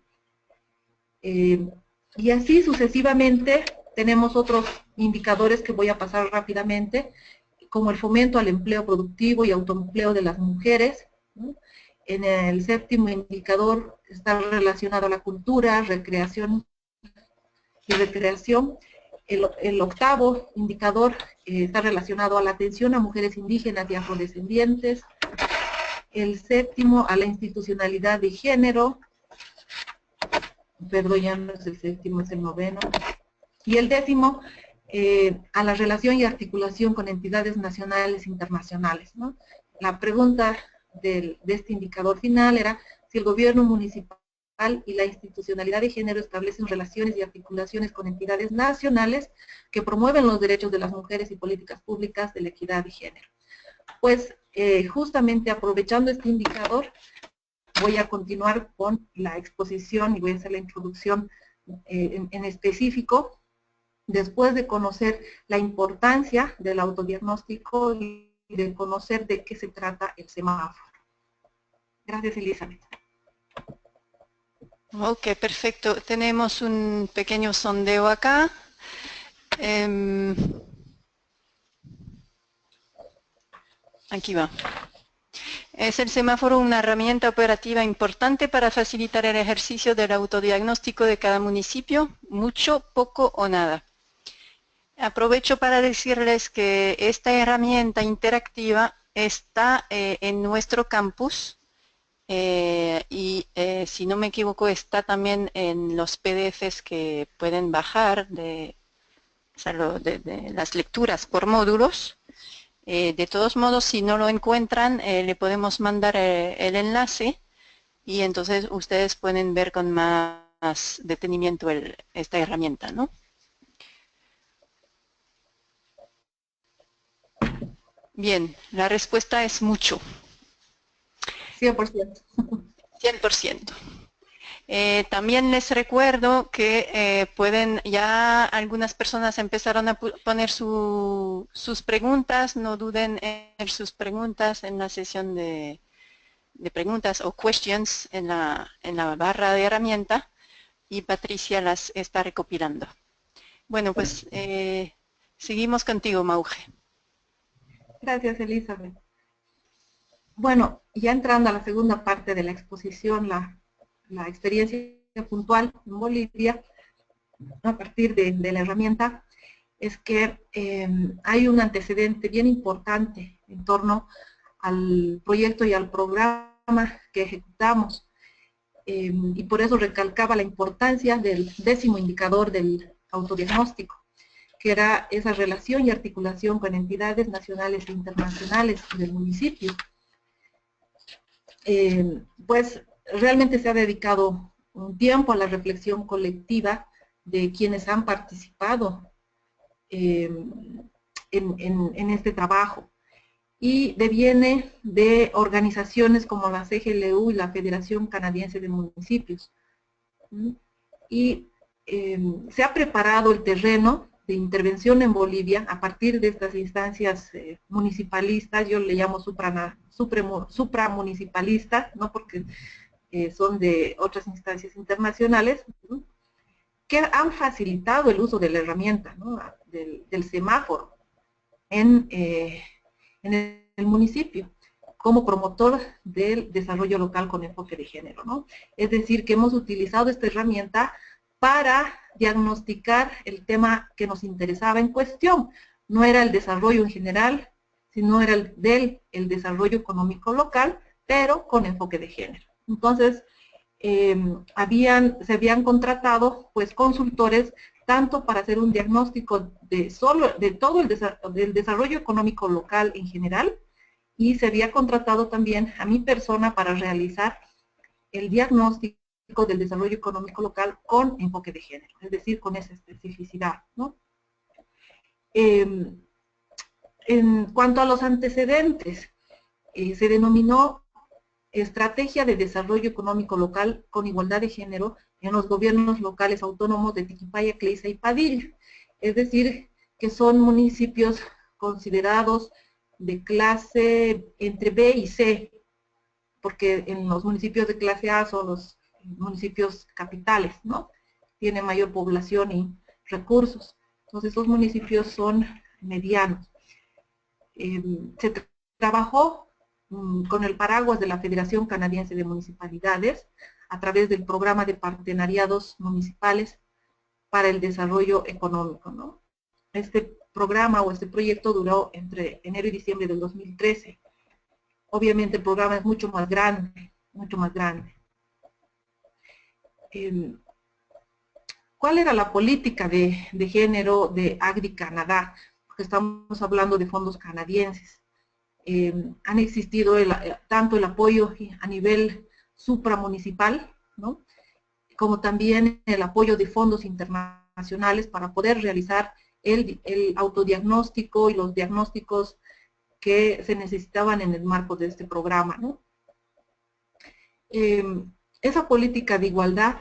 Y así sucesivamente tenemos otros indicadores que voy a pasar rápidamente, como el fomento al empleo productivo y autoempleo de las mujeres, ¿no? En el séptimo indicador está relacionado a la cultura, recreación y recreación. El octavo indicador está relacionado a la atención a mujeres indígenas y afrodescendientes. El séptimo a la institucionalidad de género. Perdón, ya no es el séptimo, es el noveno. Y el décimo a la relación y articulación con entidades nacionales e internacionales, ¿no? La pregunta de este indicador final era si el gobierno municipal y la institucionalidad de género establecen relaciones y articulaciones con entidades nacionales que promueven los derechos de las mujeres y políticas públicas de la equidad de género. Pues justamente aprovechando este indicador, voy a continuar con la exposición y voy a hacer la introducción en específico, después de conocer la importancia del autodiagnóstico y de conocer de qué se trata el semáforo. Gracias, Elizabeth. Ok, perfecto. Tenemos un pequeño sondeo acá. Aquí va. ¿Es el semáforo una herramienta operativa importante para facilitar el ejercicio del autodiagnóstico de cada municipio? Mucho, poco o nada. Aprovecho para decirles que esta herramienta interactiva está en nuestro campus y si no me equivoco está también en los PDFs que pueden bajar de las lecturas por módulos. De todos modos, si no lo encuentran, le podemos mandar el enlace y entonces ustedes pueden ver con más detenimiento esta herramienta, ¿no? Bien, la respuesta es mucho. 100%. 100%. También les recuerdo que ya algunas personas empezaron a poner sus preguntas, no duden en sus preguntas en la sesión de preguntas o questions en la barra de herramienta y Patricia las está recopilando. Bueno, pues seguimos contigo, Mauge. Gracias, Elizabeth. Bueno, ya entrando a la segunda parte de la exposición, la experiencia puntual en Bolivia, a partir de la herramienta, es que hay un antecedente bien importante en torno al proyecto y al programa que ejecutamos. Y por eso recalcaba la importancia del décimo indicador del autodiagnóstico, que era esa relación y articulación con entidades nacionales e internacionales del municipio. Pues realmente se ha dedicado un tiempo a la reflexión colectiva de quienes han participado en este trabajo y deviene de organizaciones como la CGLU y la Federación Canadiense de Municipios. Y se ha preparado el terreno de intervención en Bolivia a partir de estas instancias municipalistas, yo le llamo supramunicipalistas, ¿no? Porque son de otras instancias internacionales, ¿no? Que han facilitado el uso de la herramienta, ¿no? del semáforo en el municipio como promotor del desarrollo local con enfoque de género, ¿no? Es decir, que hemos utilizado esta herramienta para diagnosticar el tema que nos interesaba en cuestión. No era el desarrollo en general, sino era el desarrollo económico local, pero con enfoque de género. Entonces, se habían contratado pues consultores tanto para hacer un diagnóstico de todo del desarrollo económico local en general, y se había contratado también a mi persona para realizar el diagnóstico del desarrollo económico local con enfoque de género, es decir, con esa especificidad, ¿no? En cuanto a los antecedentes, se denominó Estrategia de Desarrollo Económico Local con Igualdad de Género en los gobiernos locales autónomos de Tiquipaya, Cleiza y Padilla. Es decir, que son municipios considerados de clase entre B y C, porque en los municipios de clase A son los municipios capitales, ¿no? Tienen mayor población y recursos. Entonces, los municipios son medianos. Se trabajó con el paraguas de la Federación Canadiense de Municipalidades, a través del programa de partenariados municipales para el desarrollo económico, ¿no? Este programa o este proyecto duró entre enero y diciembre del 2013. Obviamente el programa es mucho más grande, mucho más grande. ¿Cuál era la política de género de Agri Canadá? Porque estamos hablando de fondos canadienses. Han existido tanto el apoyo a nivel supramunicipal, ¿no?, como también el apoyo de fondos internacionales para poder realizar el autodiagnóstico y los diagnósticos que se necesitaban en el marco de este programa, ¿no? Esa política de igualdad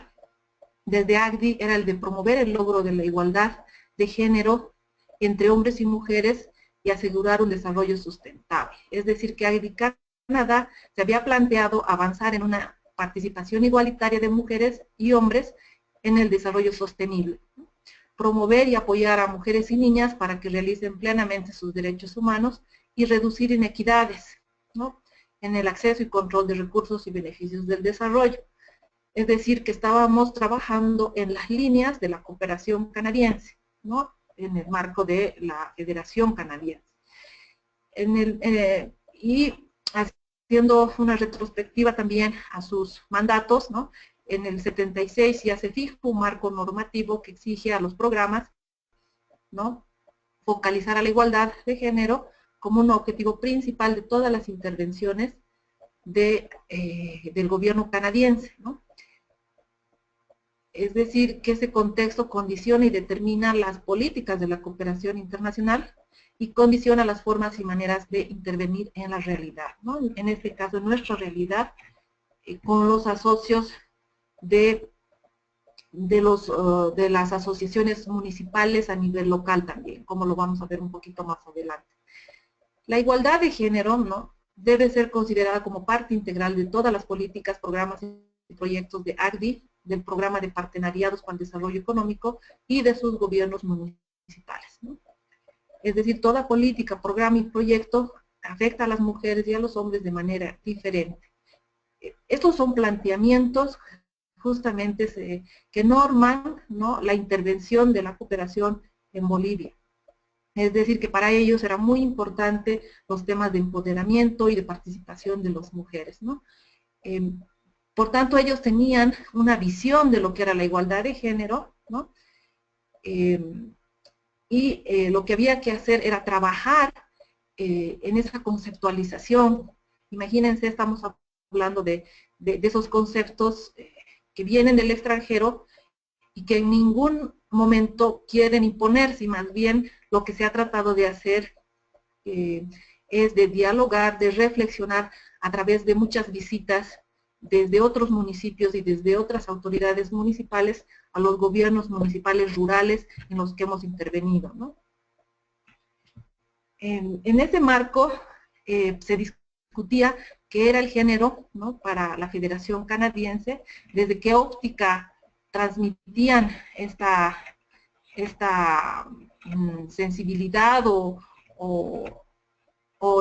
desde AGDI era el de promover el logro de la igualdad de género entre hombres y mujeres y asegurar un desarrollo sustentable. Es decir, que AGDI Canadá se había planteado avanzar en una participación igualitaria de mujeres y hombres en el desarrollo sostenible, ¿no? Promover y apoyar a mujeres y niñas para que realicen plenamente sus derechos humanos y reducir inequidades, ¿no?, en el acceso y control de recursos y beneficios del desarrollo. Es decir, que estábamos trabajando en las líneas de la cooperación canadiense, ¿no?, en el marco de la Federación Canadiense. Y haciendo una retrospectiva también a sus mandatos, ¿no?, en el 76 ya se fijó un marco normativo que exige a los programas, ¿no?, focalizar a la igualdad de género como un objetivo principal de todas las intervenciones del gobierno canadiense, ¿no? Es decir, que ese contexto condiciona y determina las políticas de la cooperación internacional y condiciona las formas y maneras de intervenir en la realidad, ¿no? En este caso, en nuestra realidad, con los asocios de las asociaciones municipales a nivel local también, como lo vamos a ver un poquito más adelante. La igualdad de género, ¿no?, debe ser considerada como parte integral de todas las políticas, programas y proyectos de AGDI, del programa de partenariados para el desarrollo económico y de sus gobiernos municipales, ¿no? Es decir, toda política, programa y proyecto afecta a las mujeres y a los hombres de manera diferente. Estos son planteamientos justamente que norman, ¿no?, la intervención de la cooperación en Bolivia. Es decir, que para ellos era muy importante los temas de empoderamiento y de participación de las mujeres, ¿no? Por tanto, ellos tenían una visión de lo que era la igualdad de género, ¿no? Lo que había que hacer era trabajar en esa conceptualización. Imagínense, estamos hablando de esos conceptos que vienen del extranjero y que en ningún momento quieren imponerse, y más bien lo que se ha tratado de hacer es de dialogar, de reflexionar a través de muchas visitas desde otros municipios y desde otras autoridades municipales a los gobiernos municipales rurales en los que hemos intervenido, ¿no? En ese marco se discutía qué era el género, ¿no?, para la Federación Canadiense, desde qué óptica transmitían esta sensibilidad o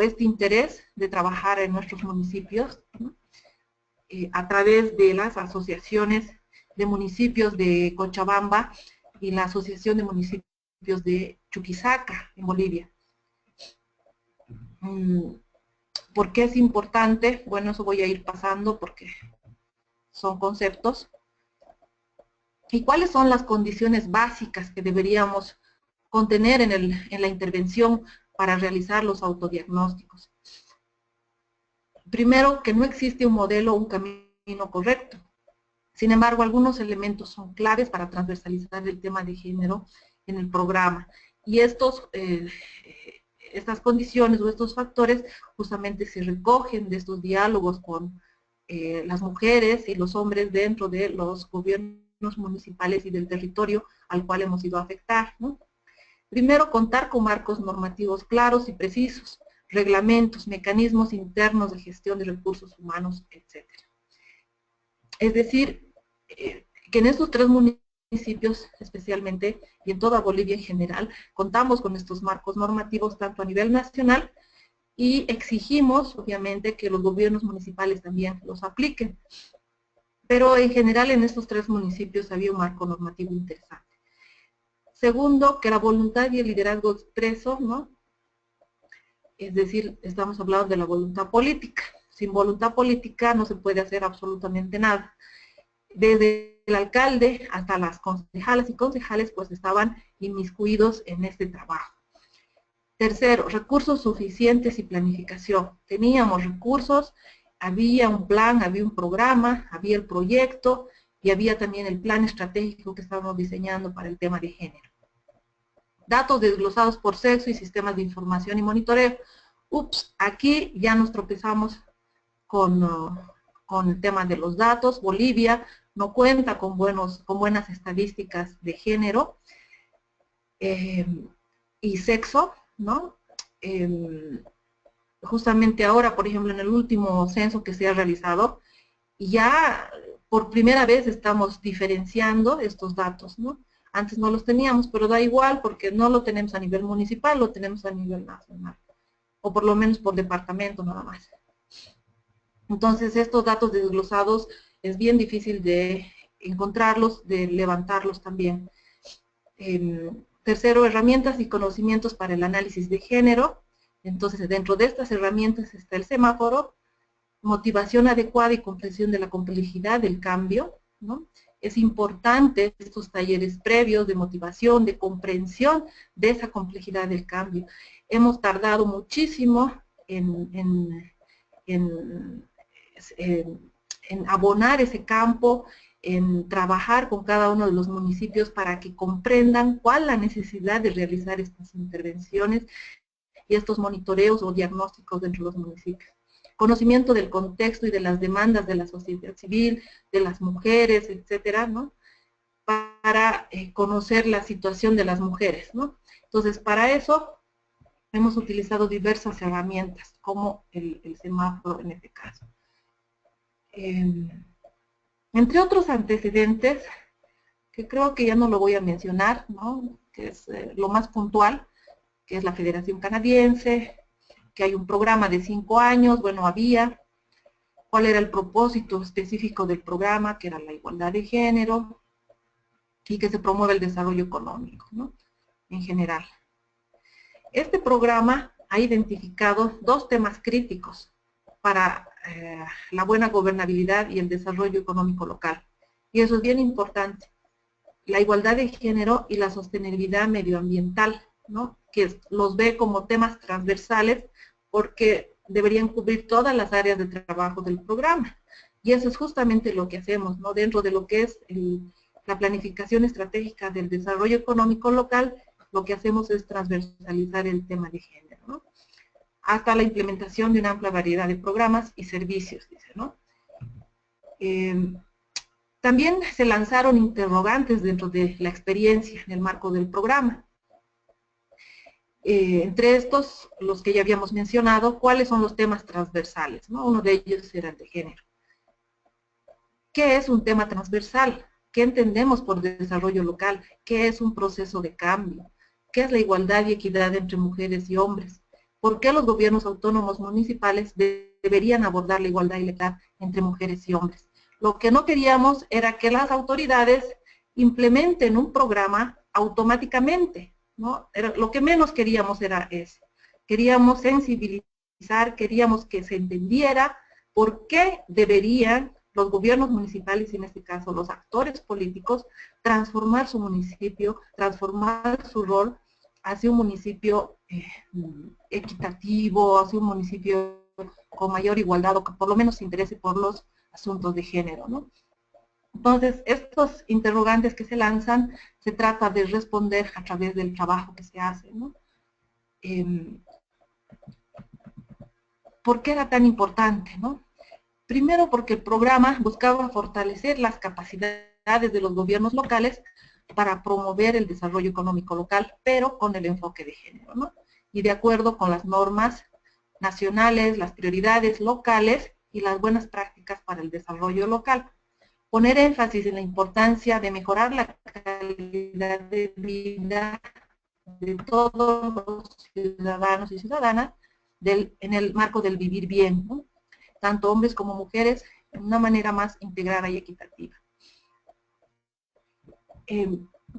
este interés de trabajar en nuestros municipios, ¿no?, a través de las asociaciones de municipios de Cochabamba y la Asociación de Municipios de Chuquisaca, en Bolivia. ¿Por qué es importante? Bueno, eso voy a ir pasando porque son conceptos. ¿Y cuáles son las condiciones básicas que deberíamos contener en la intervención para realizar los autodiagnósticos? Primero, que no existe un modelo o un camino correcto. Sin embargo, algunos elementos son claves para transversalizar el tema de género en el programa. Y estas condiciones o estos factores justamente se recogen de estos diálogos con las mujeres y los hombres dentro de los gobiernos municipales y del territorio al cual hemos ido a afectar, ¿no? Primero, contar con marcos normativos claros y precisos, reglamentos, mecanismos internos de gestión de recursos humanos, etc. Es decir, que en estos tres municipios especialmente, y en toda Bolivia en general, contamos con estos marcos normativos tanto a nivel nacional y exigimos, obviamente, que los gobiernos municipales también los apliquen. Pero en general en estos 3 municipios había un marco normativo interesante. Segundo, que la voluntad y el liderazgo expreso, ¿no? Es decir, estamos hablando de la voluntad política. Sin voluntad política no se puede hacer absolutamente nada. Desde el alcalde hasta las concejales y concejales pues estaban inmiscuidos en este trabajo. Tercero, recursos suficientes y planificación. Teníamos recursos, había un plan, había un programa, había el proyecto y había también el plan estratégico que estábamos diseñando para el tema de género. Datos desglosados por sexo y sistemas de información y monitoreo. Ups, aquí ya nos tropezamos con el tema de los datos. Bolivia no cuenta con buenas estadísticas de género y sexo, ¿no? Justamente ahora, por ejemplo, en el último censo que se ha realizado, ya por primera vez estamos diferenciando estos datos, ¿no? Antes no los teníamos, pero da igual porque no lo tenemos a nivel municipal, lo tenemos a nivel nacional, o por lo menos por departamento nada más. Entonces, estos datos desglosados es bien difícil de encontrarlos, de levantarlos también. Tercero, herramientas y conocimientos para el análisis de género. Entonces, dentro de estas herramientas está el semáforo, motivación adecuada y comprensión de la complejidad del cambio, ¿no? Es importante estos talleres previos de motivación, de comprensión de esa complejidad del cambio. Hemos tardado muchísimo en abonar ese campo, en trabajar con cada uno de los municipios para que comprendan cuál es la necesidad de realizar estas intervenciones y estos monitoreos o diagnósticos dentro de los municipios. Conocimiento del contexto y de las demandas de la sociedad civil, de las mujeres, etcétera, ¿no? Para conocer la situación de las mujeres, ¿no? Entonces, para eso hemos utilizado diversas herramientas, como el semáforo en este caso. Entre otros antecedentes, que creo que ya no lo voy a mencionar, ¿no? Que es lo más puntual, que es la Federación Canadiense, que hay un programa de 5 años, bueno, había, cuál era el propósito específico del programa, que era la igualdad de género, y que se promueve el desarrollo económico, ¿no? En general. Este programa ha identificado 2 temas críticos para la buena gobernabilidad y el desarrollo económico local. Y eso es bien importante. La igualdad de género y la sostenibilidad medioambiental, ¿no? Que los ve como temas transversales porque deberían cubrir todas las áreas de trabajo del programa. Y eso es justamente lo que hacemos, ¿no? Dentro de lo que es la planificación estratégica del desarrollo económico local, lo que hacemos es transversalizar el tema de género, ¿no? Hasta la implementación de una amplia variedad de programas y servicios, dice, ¿no? También se lanzaron interrogantes dentro de la experiencia en el marco del programa. Entre estos, los que ya habíamos mencionado, ¿cuáles son los temas transversales, ¿no? Uno de ellos era el de género. ¿Qué es un tema transversal? ¿Qué entendemos por desarrollo local? ¿Qué es un proceso de cambio? ¿Qué es la igualdad y equidad entre mujeres y hombres? ¿Por qué los gobiernos autónomos municipales deberían abordar la igualdad y la equidad entre mujeres y hombres? Lo que no queríamos era que las autoridades implementen un programa automáticamente, ¿no? Lo que menos queríamos era eso. Queríamos sensibilizar, queríamos que se entendiera por qué deberían los gobiernos municipales, y en este caso los actores políticos, transformar su municipio, transformar su rol hacia un municipio equitativo, hacia un municipio con mayor igualdad, o que por lo menos se interese por los asuntos de género, ¿no? Entonces, estos interrogantes que se lanzan, se trata de responder a través del trabajo que se hace, ¿no? ¿Por qué era tan importante, no? Primero, porque el programa buscaba fortalecer las capacidades de los gobiernos locales para promover el desarrollo económico local, pero con el enfoque de género, ¿no? Y de acuerdo con las normas nacionales, las prioridades locales y las buenas prácticas para el desarrollo local. Poner énfasis en la importancia de mejorar la calidad de vida de todos los ciudadanos y ciudadanas, en el marco del vivir bien, ¿no? Tanto hombres como mujeres, de una manera más integrada y equitativa.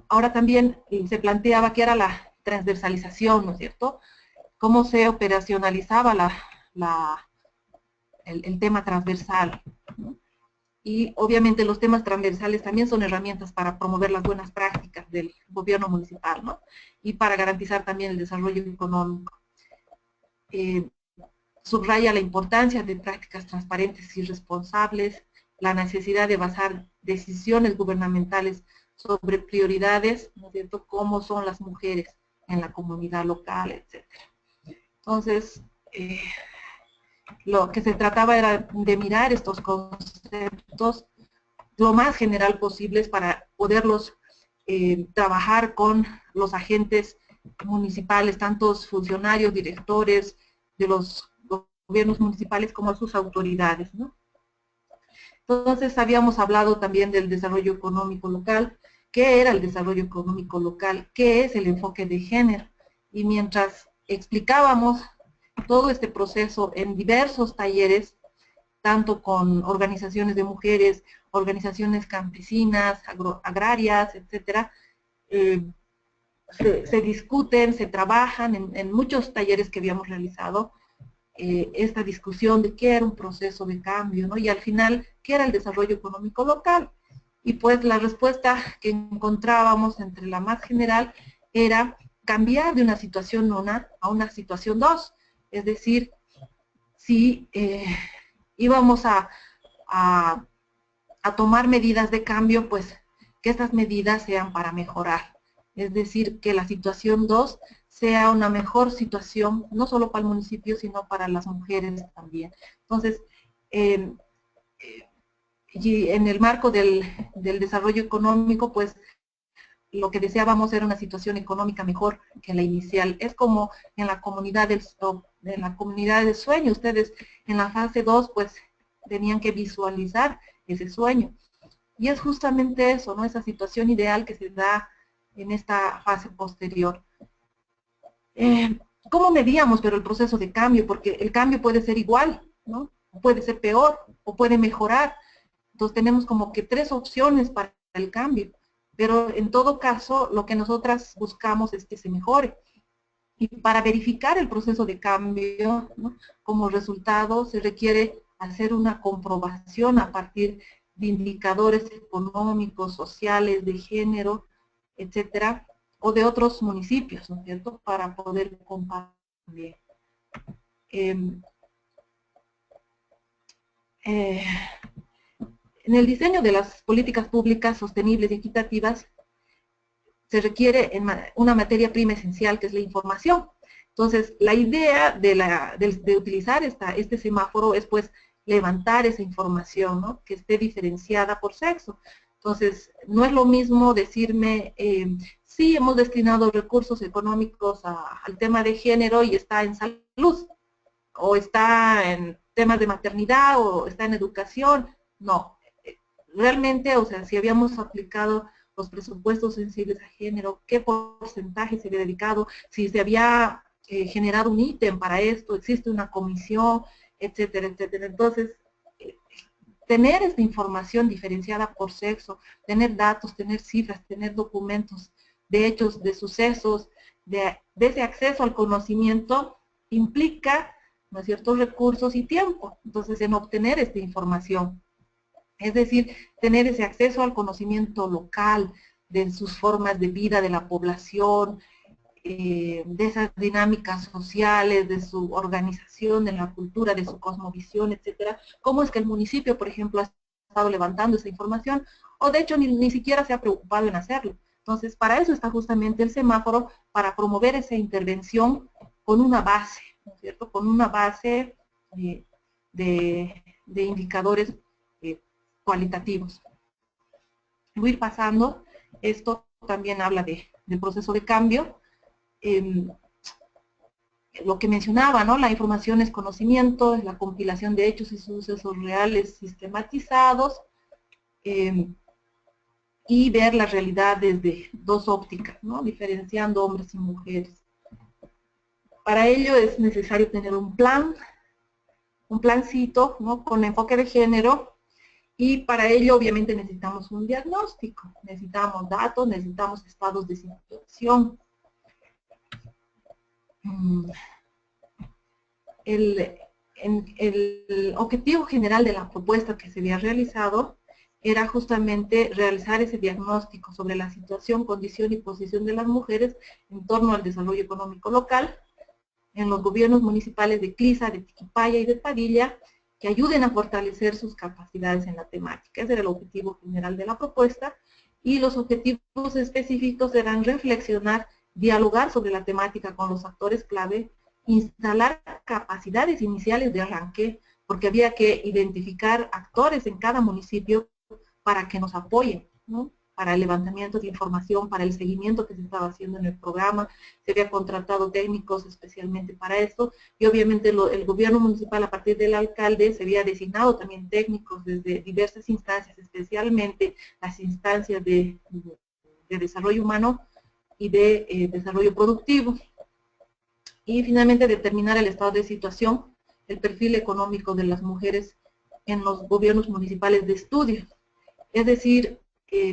Ahora también se planteaba que era la transversalización, ¿no es cierto? Cómo se operacionalizaba el tema transversal, ¿no? Y obviamente los temas transversales también son herramientas para promover las buenas prácticas del gobierno municipal, ¿no? Y para garantizar también el desarrollo económico. Subraya la importancia de prácticas transparentes y responsables, la necesidad de basar decisiones gubernamentales sobre prioridades, ¿no es cierto?, como son las mujeres en la comunidad local, etc. Entonces, lo que se trataba era de mirar estos conceptos lo más general posibles para poderlos trabajar con los agentes municipales, tantos funcionarios, directores de los gobiernos municipales como sus autoridades, ¿no? Entonces habíamos hablado también del desarrollo económico local. ¿Qué era el desarrollo económico local? ¿Qué es el enfoque de género? Y mientras explicábamos todo este proceso en diversos talleres, tanto con organizaciones de mujeres, organizaciones campesinas, agrarias, etcétera, se discuten, se trabajan en muchos talleres que habíamos realizado, esta discusión de qué era un proceso de cambio, ¿no? Y al final, ¿qué era el desarrollo económico local? Y pues la respuesta que encontrábamos entre la más general era cambiar de una situación 1 a una situación 2. Es decir, si íbamos a tomar medidas de cambio, pues que estas medidas sean para mejorar. Es decir, que la situación 2 sea una mejor situación, no solo para el municipio, sino para las mujeres también. Entonces, y en el marco del desarrollo económico, pues lo que deseábamos era una situación económica mejor que la inicial. Es como en la comunidad del sueño. Ustedes en la fase 2, pues tenían que visualizar ese sueño. Y es justamente eso, ¿no? Esa situación ideal que se da en esta fase posterior. ¿Cómo medíamos pero el proceso de cambio? Porque el cambio puede ser igual, ¿no? Puede ser peor o puede mejorar. Entonces tenemos como que 3 opciones para el cambio. Pero en todo caso, lo que nosotras buscamos es que se mejore. Y para verificar el proceso de cambio, ¿no?, como resultado se requiere hacer una comprobación a partir de indicadores económicos, sociales, de género, etcétera, o de otros municipios, ¿no es cierto?, para poder comparar bien. En el diseño de las políticas públicas sostenibles y equitativas se requiere una materia prima esencial, que es la información. Entonces, la idea de utilizar este semáforo es, pues, levantar esa información, ¿no?, que esté diferenciada por sexo. Entonces, no es lo mismo decirme, sí, hemos destinado recursos económicos al tema de género y está en salud, o está en temas de maternidad, o está en educación. No, realmente, o sea, si habíamos aplicado los presupuestos sensibles a género, qué porcentaje se había dedicado, si se había generado un ítem para esto, existe una comisión, etcétera, etcétera. Entonces, tener esta información diferenciada por sexo, tener datos, tener cifras, tener documentos de hechos, de sucesos, de ese acceso al conocimiento, implica, ¿no es cierto?, recursos y tiempo. Entonces, en obtener esta información. Es decir, tener ese acceso al conocimiento local, de sus formas de vida de la población, de esas dinámicas sociales, de su organización, de la cultura, de su cosmovisión, etcétera. ¿Cómo es que el municipio, por ejemplo, ha estado levantando esa información? O de hecho ni siquiera se ha preocupado en hacerlo. Entonces, para eso está justamente el semáforo, para promover esa intervención con una base, ¿no es cierto?, con una base de indicadores cualitativos. Voy a ir pasando. Esto también habla del proceso de cambio. Lo que mencionaba, ¿no?, la información es conocimiento, es la compilación de hechos y sucesos reales sistematizados, y ver la realidad desde 2 ópticas, ¿no?, diferenciando hombres y mujeres. Para ello es necesario tener un plancito, ¿no?, con enfoque de género, y para ello obviamente necesitamos un diagnóstico, necesitamos datos, necesitamos estados de situación. El objetivo general de la propuesta que se había realizado era justamente realizar ese diagnóstico sobre la situación, condición y posición de las mujeres en torno al desarrollo económico local en los gobiernos municipales de Clisa, de Tiquipaya y de Padilla, que ayuden a fortalecer sus capacidades en la temática. Ese era el objetivo general de la propuesta, y los objetivos específicos eran reflexionar, dialogar sobre la temática con los actores clave, instalar capacidades iniciales de arranque, porque había que identificar actores en cada municipio para que nos apoyen, ¿no?, para el levantamiento de información, para el seguimiento que se estaba haciendo en el programa. Se había contratado técnicos especialmente para esto, y obviamente el gobierno municipal, a partir del alcalde, se había designado también técnicos desde diversas instancias, especialmente las instancias de desarrollo humano y de desarrollo productivo. Y finalmente determinar el estado de situación, el perfil económico de las mujeres en los gobiernos municipales de estudio. Es decir,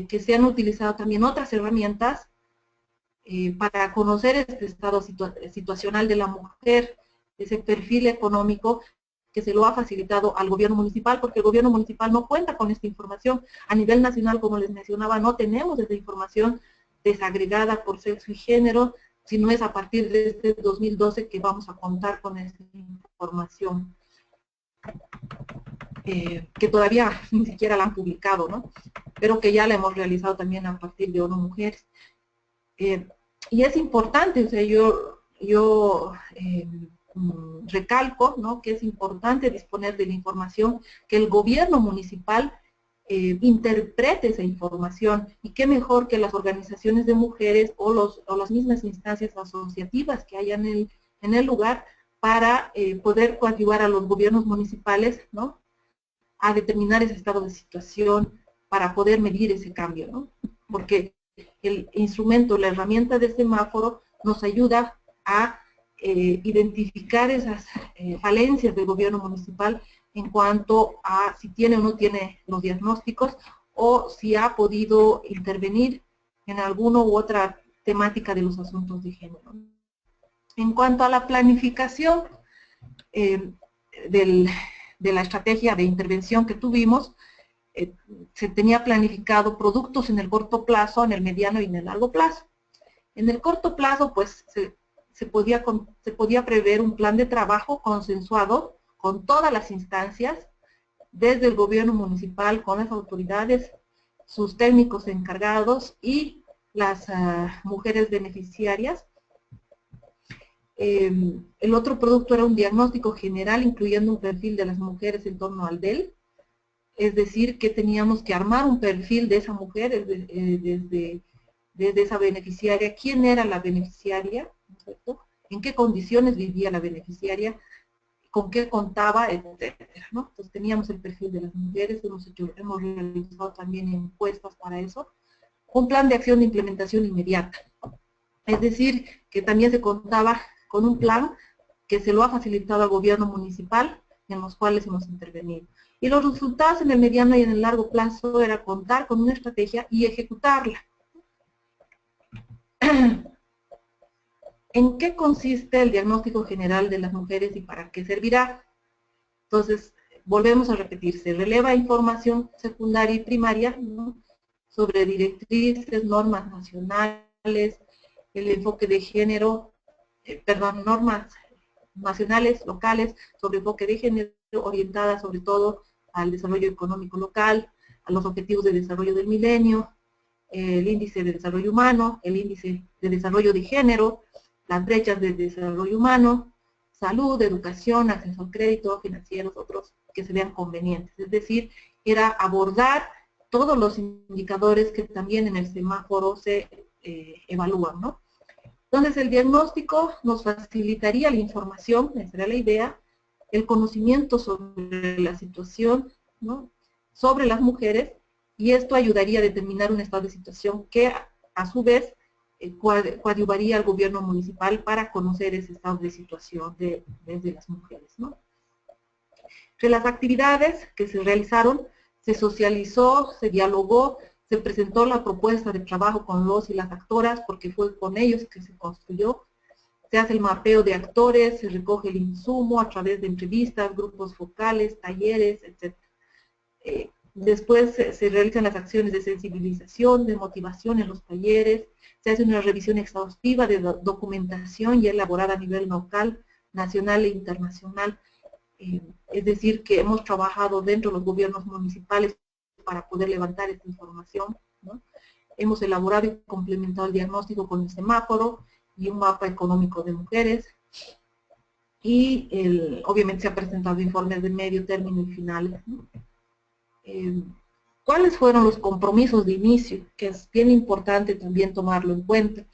que se han utilizado también otras herramientas para conocer este estado situacional de la mujer, ese perfil económico que se lo ha facilitado al gobierno municipal, porque el gobierno municipal no cuenta con esta información. A nivel nacional, como les mencionaba, no tenemos esta información desagregada por sexo y género, sino es a partir de este 2012 que vamos a contar con esta información. Que todavía ni siquiera la han publicado, ¿no?, pero que ya la hemos realizado también a partir de ONU Mujeres. Y es importante, o sea, yo recalco, ¿no?, que es importante disponer de la información, que el gobierno municipal interprete esa información, y qué mejor que las organizaciones de mujeres o las mismas instancias asociativas que haya en el lugar para poder coadyuvar a los gobiernos municipales, ¿no?, a determinar ese estado de situación para poder medir ese cambio, ¿no? Porque el instrumento, la herramienta de semáforo nos ayuda a identificar esas falencias del gobierno municipal en cuanto a si tiene o no tiene los diagnósticos, o si ha podido intervenir en alguna u otra temática de los asuntos de género. En cuanto a la planificación de la estrategia de intervención que tuvimos, se tenía planificado productos en el corto plazo, en el mediano y en el largo plazo. En el corto plazo, pues, se podía prever un plan de trabajo consensuado con todas las instancias, desde el gobierno municipal, con las autoridades, sus técnicos encargados y las mujeres beneficiarias. El otro producto era un diagnóstico general, incluyendo un perfil de las mujeres en torno al DEL, es decir, que teníamos que armar un perfil de esa mujer, desde esa beneficiaria, quién era la beneficiaria, ¿no es cierto?, en qué condiciones vivía la beneficiaria, con qué contaba, etcétera, ¿no? Entonces teníamos el perfil de las mujeres, hemos realizado también encuestas para eso, un plan de acción de implementación inmediata, es decir, que también se contaba con un plan que se lo ha facilitado al gobierno municipal, en los cuales hemos intervenido. Y los resultados en el mediano y en el largo plazo era contar con una estrategia y ejecutarla. ¿En qué consiste el diagnóstico general de las mujeres y para qué servirá? Entonces, volvemos a repetir, se releva información secundaria y primaria, ¿no?, sobre directrices, normas nacionales, el enfoque de género, normas nacionales, locales, sobre enfoque de género, orientadas sobre todo al desarrollo económico local, a los objetivos de desarrollo del milenio, el índice de desarrollo humano, el índice de desarrollo de género, las brechas de desarrollo humano, salud, educación, acceso al crédito, financieros, otros que se vean convenientes. Es decir, era abordar todos los indicadores que también en el semáforo se evalúan, ¿no? Entonces, el diagnóstico nos facilitaría la información, esa era la idea, el conocimiento sobre la situación, ¿no?, sobre las mujeres, y esto ayudaría a determinar un estado de situación que, a su vez, coadyuvaría al gobierno municipal para conocer ese estado de situación desde las mujeres, ¿no? Entre las actividades que se realizaron, se socializó, se dialogó, se presentó la propuesta de trabajo con los y las actoras, porque fue con ellos que se construyó. Se hace el mapeo de actores, se recoge el insumo a través de entrevistas, grupos focales, talleres, etc. Después se realizan las acciones de sensibilización, de motivación en los talleres, se hace una revisión exhaustiva de documentación ya elaborada a nivel local, nacional e internacional. Es decir, que hemos trabajado dentro de los gobiernos municipales para poder levantar esta información, ¿no? Hemos elaborado y complementado el diagnóstico con el semáforo y un mapa económico de mujeres. Y obviamente se han presentado informes de medio término y finales, ¿no? ¿Cuáles fueron los compromisos de inicio? Que es bien importante también tomarlo en cuenta.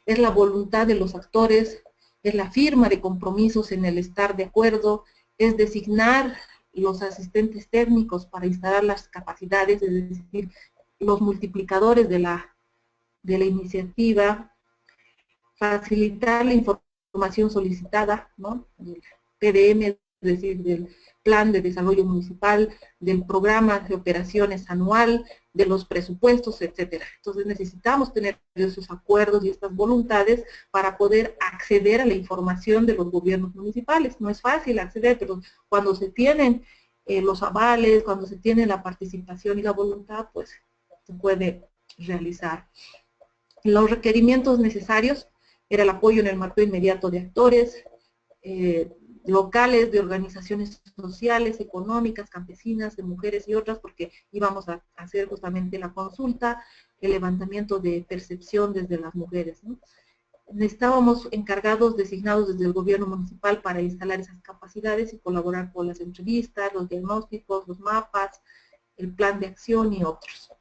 Es la voluntad de los actores, es la firma de compromisos en el estar de acuerdo, es designar los asistentes técnicos para instalar las capacidades, es decir, los multiplicadores de la iniciativa, facilitar la información solicitada, ¿no? El PDM, es decir, del Plan de Desarrollo Municipal, del Programa de Operaciones Anual, de los presupuestos, etcétera. Entonces necesitamos tener esos acuerdos y estas voluntades para poder acceder a la información de los gobiernos municipales. No es fácil acceder, pero cuando se tienen los avales, cuando se tiene la participación y la voluntad, pues se puede realizar. Los requerimientos necesarios era el apoyo en el marco inmediato de actores locales, de organizaciones sociales, económicas, campesinas, de mujeres y otras, porque íbamos a hacer justamente la consulta, el levantamiento de percepción desde las mujeres, ¿no? Estábamos encargados, designados desde el gobierno municipal para instalar esas capacidades y colaborar con las entrevistas, los diagnósticos, los mapas, el plan de acción y otros.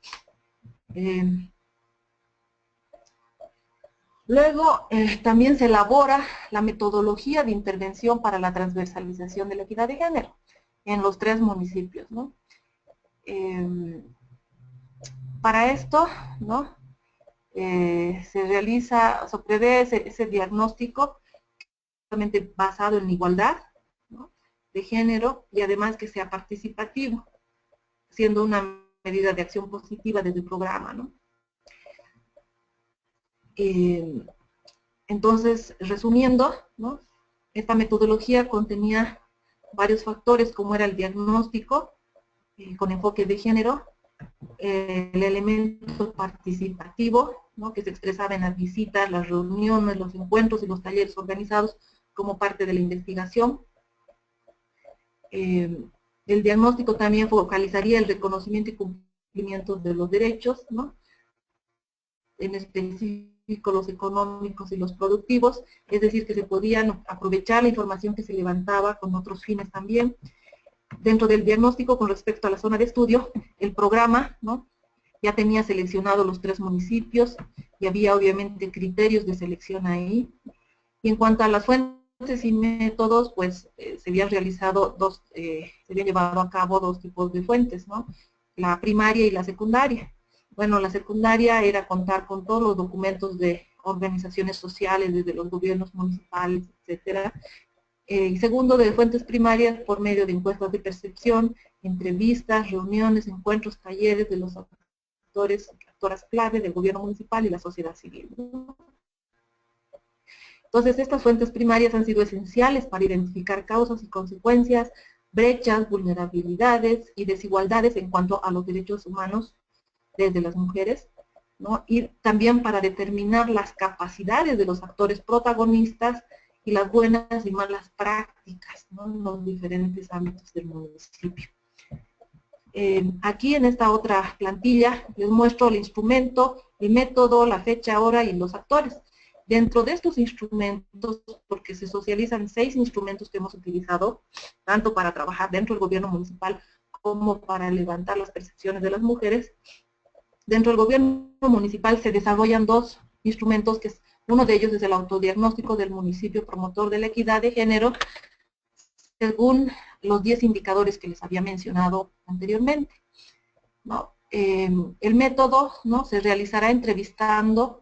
Luego, también se elabora la metodología de intervención para la transversalización de la equidad de género en los 3 municipios, ¿no? Para esto, ¿no? Se realiza, se prevé ese diagnóstico basado en igualdad, ¿no?, de género, y además que sea participativo, siendo una medida de acción positiva desde el programa, ¿no? Entonces, resumiendo, ¿no?, esta metodología contenía varios factores, como era el diagnóstico con enfoque de género, el elemento participativo, ¿no?, que se expresaba en las visitas, las reuniones, los encuentros y los talleres organizados como parte de la investigación. El diagnóstico también focalizaría el reconocimiento y cumplimiento de los derechos, ¿no?, en específico los económicos y los productivos, es decir, que se podían aprovechar la información que se levantaba con otros fines también. Dentro del diagnóstico, con respecto a la zona de estudio, el programa, ¿no?, ya tenía seleccionado los 3 municipios y había obviamente criterios de selección ahí. Y en cuanto a las fuentes y métodos, pues se habían realizado se habían llevado a cabo 2 tipos de fuentes, ¿no?, la primaria y la secundaria. Bueno, la secundaria era contar con todos los documentos de organizaciones sociales, desde los gobiernos municipales, etcétera. Y segundo, de fuentes primarias por medio de encuestas de percepción, entrevistas, reuniones, encuentros, talleres de los actoras clave del gobierno municipal y la sociedad civil. Entonces, estas fuentes primarias han sido esenciales para identificar causas y consecuencias, brechas, vulnerabilidades y desigualdades en cuanto a los derechos humanos desde las mujeres, ¿no?, y también para determinar las capacidades de los actores protagonistas y las buenas y malas prácticas, ¿no?, en los diferentes ámbitos del municipio. Aquí en esta otra plantilla les muestro el instrumento, el método, la fecha, hora y los actores. Dentro de estos instrumentos, porque se socializan 6 instrumentos que hemos utilizado, tanto para trabajar dentro del gobierno municipal como para levantar las percepciones de las mujeres, dentro del gobierno municipal se desarrollan 2 instrumentos, que uno de ellos es el autodiagnóstico del municipio promotor de la equidad de género, según los 10 indicadores que les había mencionado anteriormente, ¿no? El método, ¿no?, se realizará entrevistando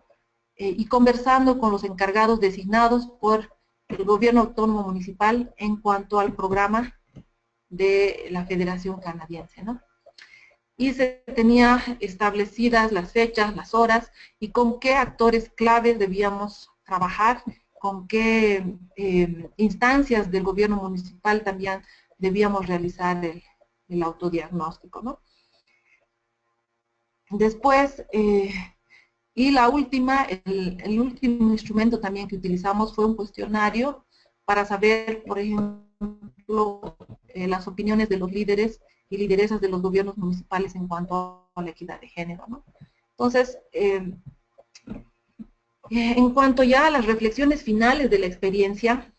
y conversando con los encargados designados por el gobierno autónomo municipal en cuanto al programa de la Federación Canadiense, ¿no? Y se tenía establecidas las fechas, las horas y con qué actores claves debíamos trabajar, con qué instancias del gobierno municipal también debíamos realizar el autodiagnóstico, ¿no? Después, y la última, el último instrumento también que utilizamos fue un cuestionario para saber, por ejemplo, las opiniones de los líderes y lideresas de los gobiernos municipales en cuanto a la equidad de género, ¿no? Entonces, en cuanto ya a las reflexiones finales de la experiencia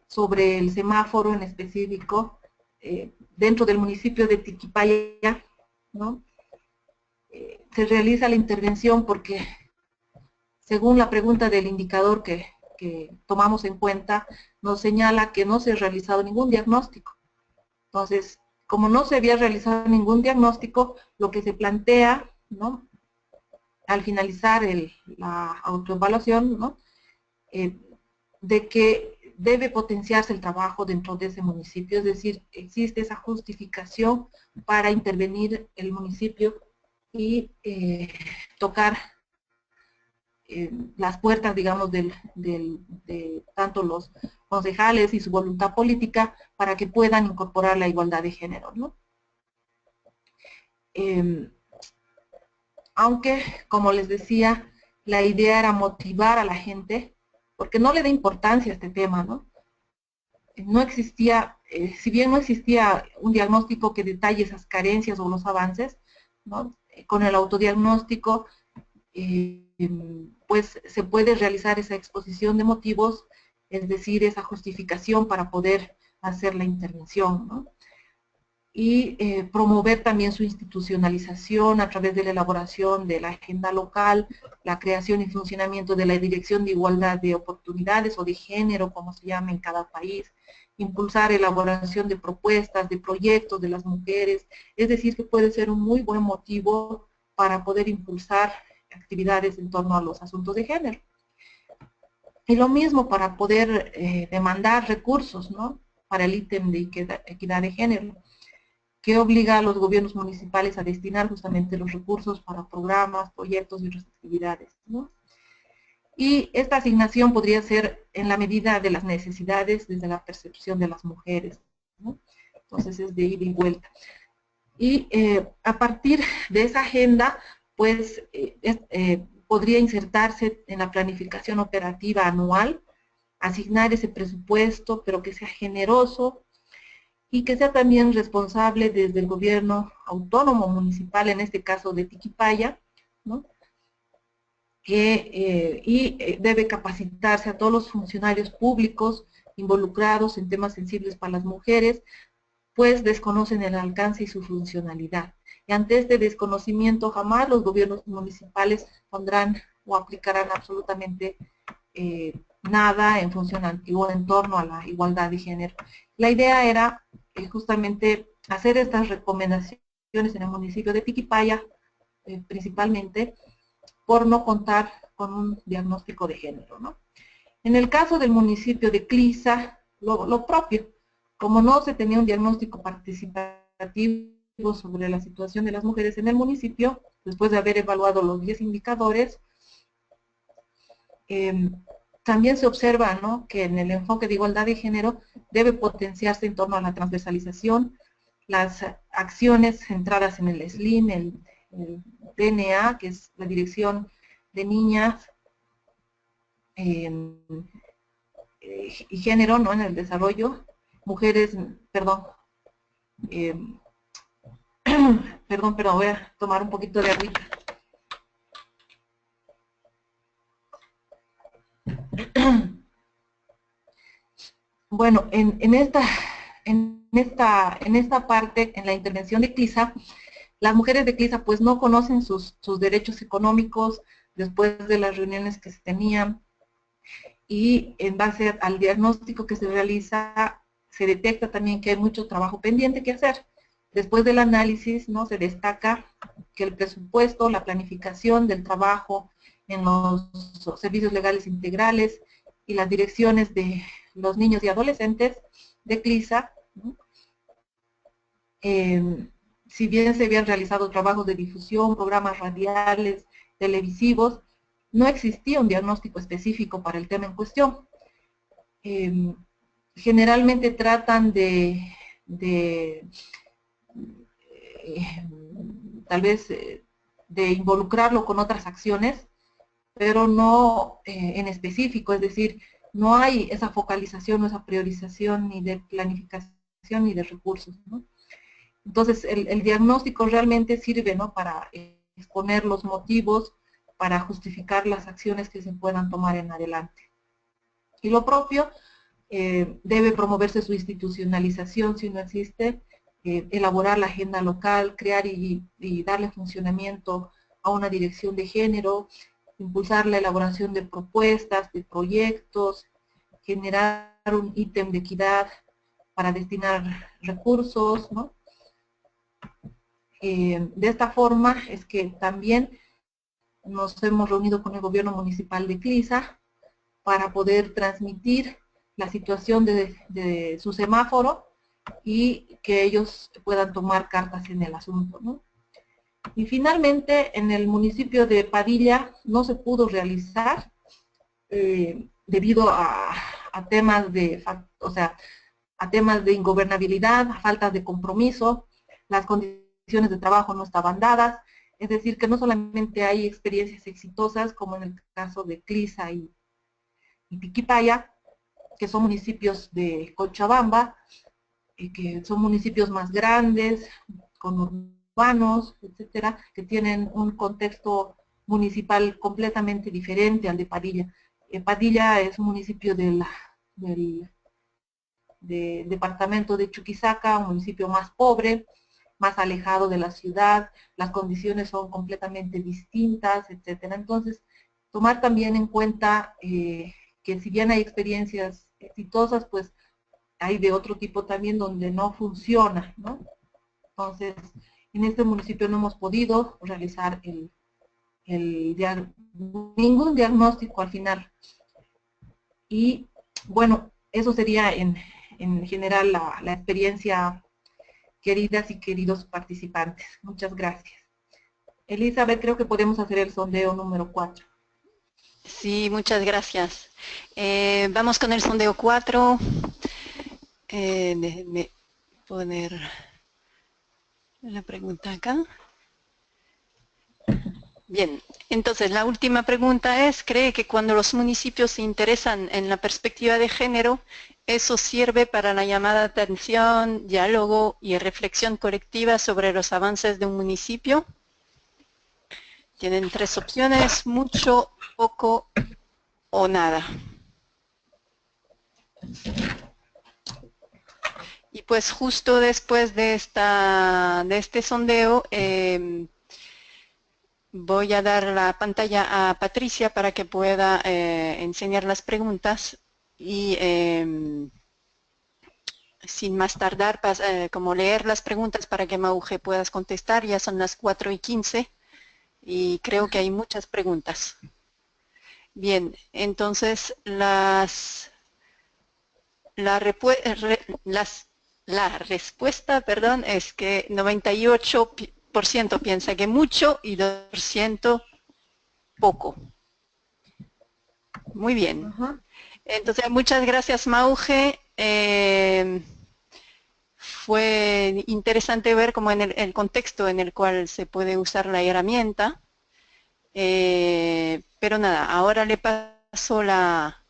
sobre el semáforo en específico, dentro del municipio de Tiquipaya, ¿no? Se realiza la intervención porque, según la pregunta del indicador que tomamos en cuenta, nos señala que no se ha realizado ningún diagnóstico. Entonces, como no se había realizado ningún diagnóstico, lo que se plantea, ¿no?, al finalizar la autoevaluación, ¿no?, de que debe potenciarse el trabajo dentro de ese municipio, es decir, existe esa justificación para intervenir el municipio y tocar las puertas, digamos, de tanto los concejales y su voluntad política para que puedan incorporar la igualdad de género, ¿no? Aunque, como les decía, la idea era motivar a la gente, porque no le da importancia a este tema, ¿no? No existía, si bien no existía un diagnóstico que detalle esas carencias o los avances, ¿no?, con el autodiagnóstico, pues se puede realizar esa exposición de motivos, es decir, esa justificación para poder hacer la intervención, ¿no? Y promover también su institucionalización a través de la elaboración de la agenda local, la creación y funcionamiento de la Dirección de Igualdad de Oportunidades o de Género, como se llama en cada país, impulsar elaboración de propuestas, de proyectos de las mujeres, es decir, que puede ser un muy buen motivo para poder impulsar actividades en torno a los asuntos de género. Y lo mismo para poder demandar recursos, ¿no?, para el ítem de equidad de género, que obliga a los gobiernos municipales a destinar justamente los recursos para programas, proyectos y otras actividades, ¿no? Y esta asignación podría ser en la medida de las necesidades desde la percepción de las mujeres, ¿no? Entonces es de ida y vuelta. Y a partir de esa agenda, pues podría insertarse en la planificación operativa anual, asignar ese presupuesto, pero que sea generoso, y que sea también responsable desde el gobierno autónomo municipal, en este caso de Tiquipaya, ¿no?, y debe capacitarse a todos los funcionarios públicos involucrados en temas sensibles para las mujeres, pues desconocen el alcance y su funcionalidad. Y ante este desconocimiento jamás los gobiernos municipales pondrán o aplicarán absolutamente nada en función o en torno a la igualdad de género. La idea era justamente hacer estas recomendaciones en el municipio de Tiquipaya, principalmente por no contar con un diagnóstico de género, ¿no? En el caso del municipio de Clisa, lo propio, como no se tenía un diagnóstico participativo sobre la situación de las mujeres en el municipio, después de haber evaluado los 10 indicadores, también se observa, ¿no?, que en el enfoque de igualdad de género debe potenciarse en torno a la transversalización, las acciones centradas en el SLIM, el DNA, que es la Dirección de Niñas y Género, ¿no?, en el desarrollo, mujeres, perdón, pero voy a tomar un poquito de agüita. Bueno, en esta parte, en la intervención de CLISA, las mujeres de CLISA pues no conocen sus derechos económicos después de las reuniones que se tenían, y en base al diagnóstico que se realiza, se detecta también que hay mucho trabajo pendiente que hacer. Después del análisis, ¿no?, se destaca que el presupuesto, la planificación del trabajo en los servicios legales integrales y las direcciones de los niños y adolescentes de CLISA, ¿no?, si bien se habían realizado trabajos de difusión, programas radiales, televisivos, no existía un diagnóstico específico para el tema en cuestión. Generalmente tratan tal vez de involucrarlo con otras acciones, pero no en específico, es decir, no hay esa focalización o esa priorización ni de planificación ni de recursos, ¿no? Entonces, el diagnóstico realmente sirve, ¿no?, para exponer los motivos, para justificar las acciones que se puedan tomar en adelante. Y lo propio, debe promoverse su institucionalización si no existe, elaborar la agenda local, crear y darle funcionamiento a una dirección de género, impulsar la elaboración de propuestas, de proyectos, generar un ítem de equidad para destinar recursos, ¿no? De esta forma es que también nos hemos reunido con el gobierno municipal de CLISA para poder transmitir la situación de su semáforo y que ellos puedan tomar cartas en el asunto, ¿no? Y finalmente, en el municipio de Padilla no se pudo realizar debido a temas de, a temas de ingobernabilidad, a faltas de compromiso, las condiciones de trabajo no estaban dadas, es decir, que no solamente hay experiencias exitosas, como en el caso de CLISA y Tiquipaya, que son municipios de Cochabamba, que son municipios más grandes, con urbanos, etcétera, que tienen un contexto municipal completamente diferente al de Padilla. Padilla es un municipio del departamento de Chuquisaca, un municipio más pobre, más alejado de la ciudad, las condiciones son completamente distintas, etcétera. Entonces, tomar también en cuenta que si bien hay experiencias exitosas, pues hay de otro tipo también donde no funciona, ¿no? Entonces, en este municipio no hemos podido realizar ningún diagnóstico al final. Y bueno, eso sería en general la experiencia, queridas y queridos participantes. Muchas gracias. Elizabeth, creo que podemos hacer el sondeo número 4. Sí, muchas gracias. Vamos con el sondeo 4. Déjenme poner la pregunta acá. Bien, entonces la última pregunta es, ¿cree que cuando los municipios se interesan en la perspectiva de género, eso sirve para la llamada de atención, diálogo y reflexión colectiva sobre los avances de un municipio? Tienen 3 opciones, mucho, poco o nada. Y pues justo después de este sondeo, voy a dar la pantalla a Patricia para que pueda enseñar las preguntas y sin más tardar, como leer las preguntas para que Mauge puedas contestar. Ya son las 4:15 y creo que hay muchas preguntas. Bien, entonces la respuesta, perdón, es que 98% piensa que mucho y 2% poco. Muy bien. Entonces, muchas gracias, Mauge. Fue interesante ver cómo en el contexto en el cual se puede usar la herramienta. Pero nada, ahora le paso la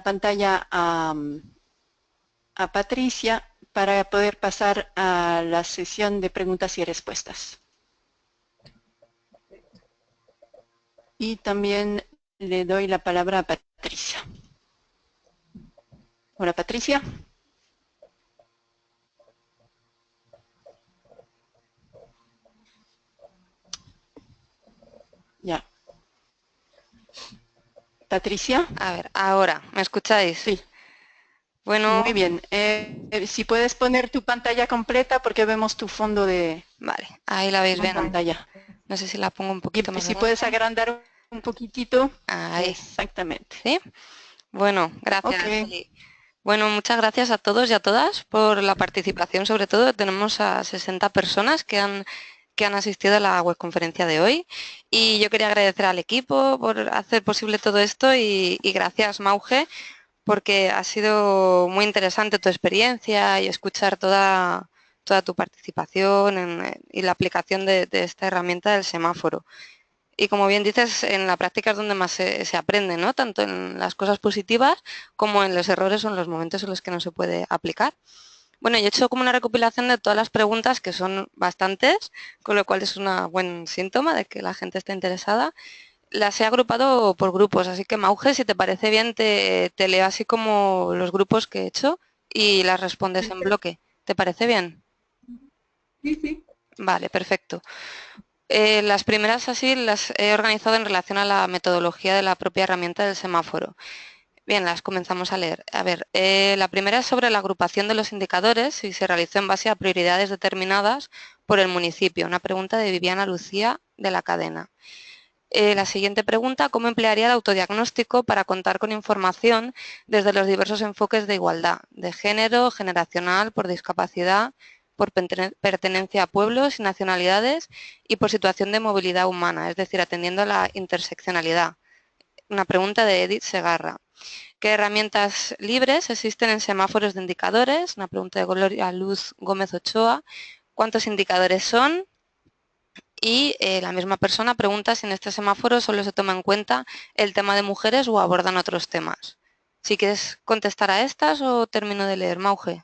pantalla a Patricia para poder pasar a la sesión de preguntas y respuestas. Y también le doy la palabra a Patricia. Hola, Patricia. Ya. Patricia. A ver, ahora, ¿me escucháis? Sí. Bueno, Muy bien. Si puedes poner tu pantalla completa porque vemos tu fondo de vale, ahí la veis bien. pantalla. No sé si la pongo un Y poquito más si grande. puedes agrandar un poquitito. Ahí, Exactamente. ¿sí? Bueno, gracias, Ok. Eli. Bueno, muchas gracias a todos y a todas por la participación. Sobre todo tenemos a 60 personas que han asistido a la webconferencia de hoy. Y yo quería agradecer al equipo por hacer posible todo esto y gracias, Mauge, porque ha sido muy interesante tu experiencia y escuchar toda tu participación y la aplicación de esta herramienta del semáforo. Y como bien dices, en la práctica es donde más se aprende, ¿no? Tanto en las cosas positivas como en los errores o en los momentos en los que no se puede aplicar. Bueno, yo he hecho como una recopilación de todas las preguntas, que son bastantes, con lo cual es un buen síntoma de que la gente está interesada. Las he agrupado por grupos, así que Mauge, si te parece bien, te leo así como los grupos que he hecho y las respondes en bloque. ¿Te parece bien? Sí, sí. Vale, perfecto. Las primeras así las he organizado en relación a la metodología de la propia herramienta del semáforo. Bien, las comenzamos a leer. A ver, la primera es sobre la agrupación de los indicadores y se realizó en base a prioridades determinadas por el municipio. Una pregunta de Viviana Lucía de la cadena. La siguiente pregunta, ¿cómo emplearía el autodiagnóstico para contar con información desde los diversos enfoques de igualdad, de género, generacional, por discapacidad, por pertenencia a pueblos y nacionalidades y por situación de movilidad humana, es decir, atendiendo a la interseccionalidad? Una pregunta de Edith Segarra. ¿Qué herramientas libres existen en semáforos de indicadores? Una pregunta de Gloria Luz Gómez Ochoa. ¿Cuántos indicadores son? Y la misma persona pregunta si en este semáforo solo se toma en cuenta el tema de mujeres o abordan otros temas. Si quieres contestar a estas o termino de leer, Mauge.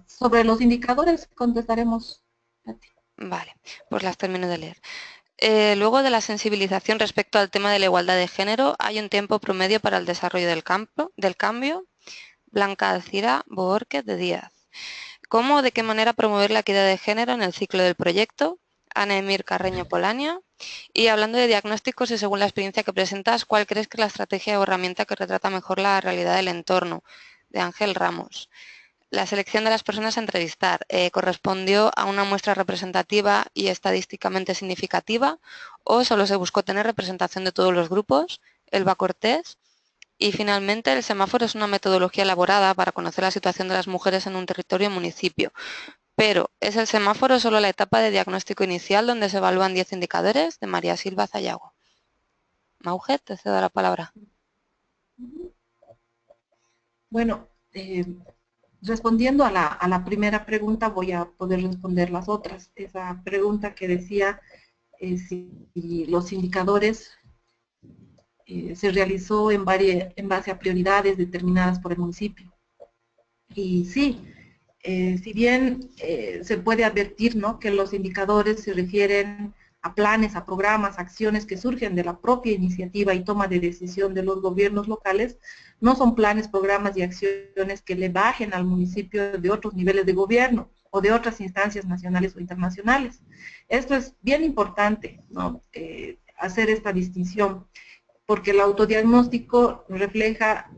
Sobre los indicadores contestaremos a ti. Vale, pues las termino de leer. Luego de la sensibilización respecto al tema de la igualdad de género, hay un tiempo promedio para el desarrollo del cambio. Blanca Alcira Boórquez de Díaz. ¿Cómo o de qué manera promover la equidad de género en el ciclo del proyecto? Ana Emir Carreño Polania. Y hablando de diagnósticos y según la experiencia que presentas, ¿cuál crees que es la estrategia o herramienta que retrata mejor la realidad del entorno? De Ángel Ramos. La selección de las personas a entrevistar correspondió a una muestra representativa y estadísticamente significativa o solo se buscó tener representación de todos los grupos. Elba Cortés. Y finalmente, el semáforo es una metodología elaborada para conocer la situación de las mujeres en un territorio o municipio. Pero, ¿es el semáforo solo la etapa de diagnóstico inicial donde se evalúan 10 indicadores? De María Silva Zayago. Mauge, te cedo la palabra. Bueno, respondiendo a la primera pregunta, voy a poder responder las otras. Esa pregunta que decía si los indicadores se realizó en base a prioridades determinadas por el municipio. Y sí, si bien se puede advertir, ¿no?, que los indicadores se refieren a planes, a programas, acciones que surgen de la propia iniciativa y toma de decisión de los gobiernos locales, no son planes, programas y acciones que le bajen al municipio de otros niveles de gobierno o de otras instancias nacionales o internacionales. Esto es bien importante, ¿no?, hacer esta distinción, porque el autodiagnóstico refleja,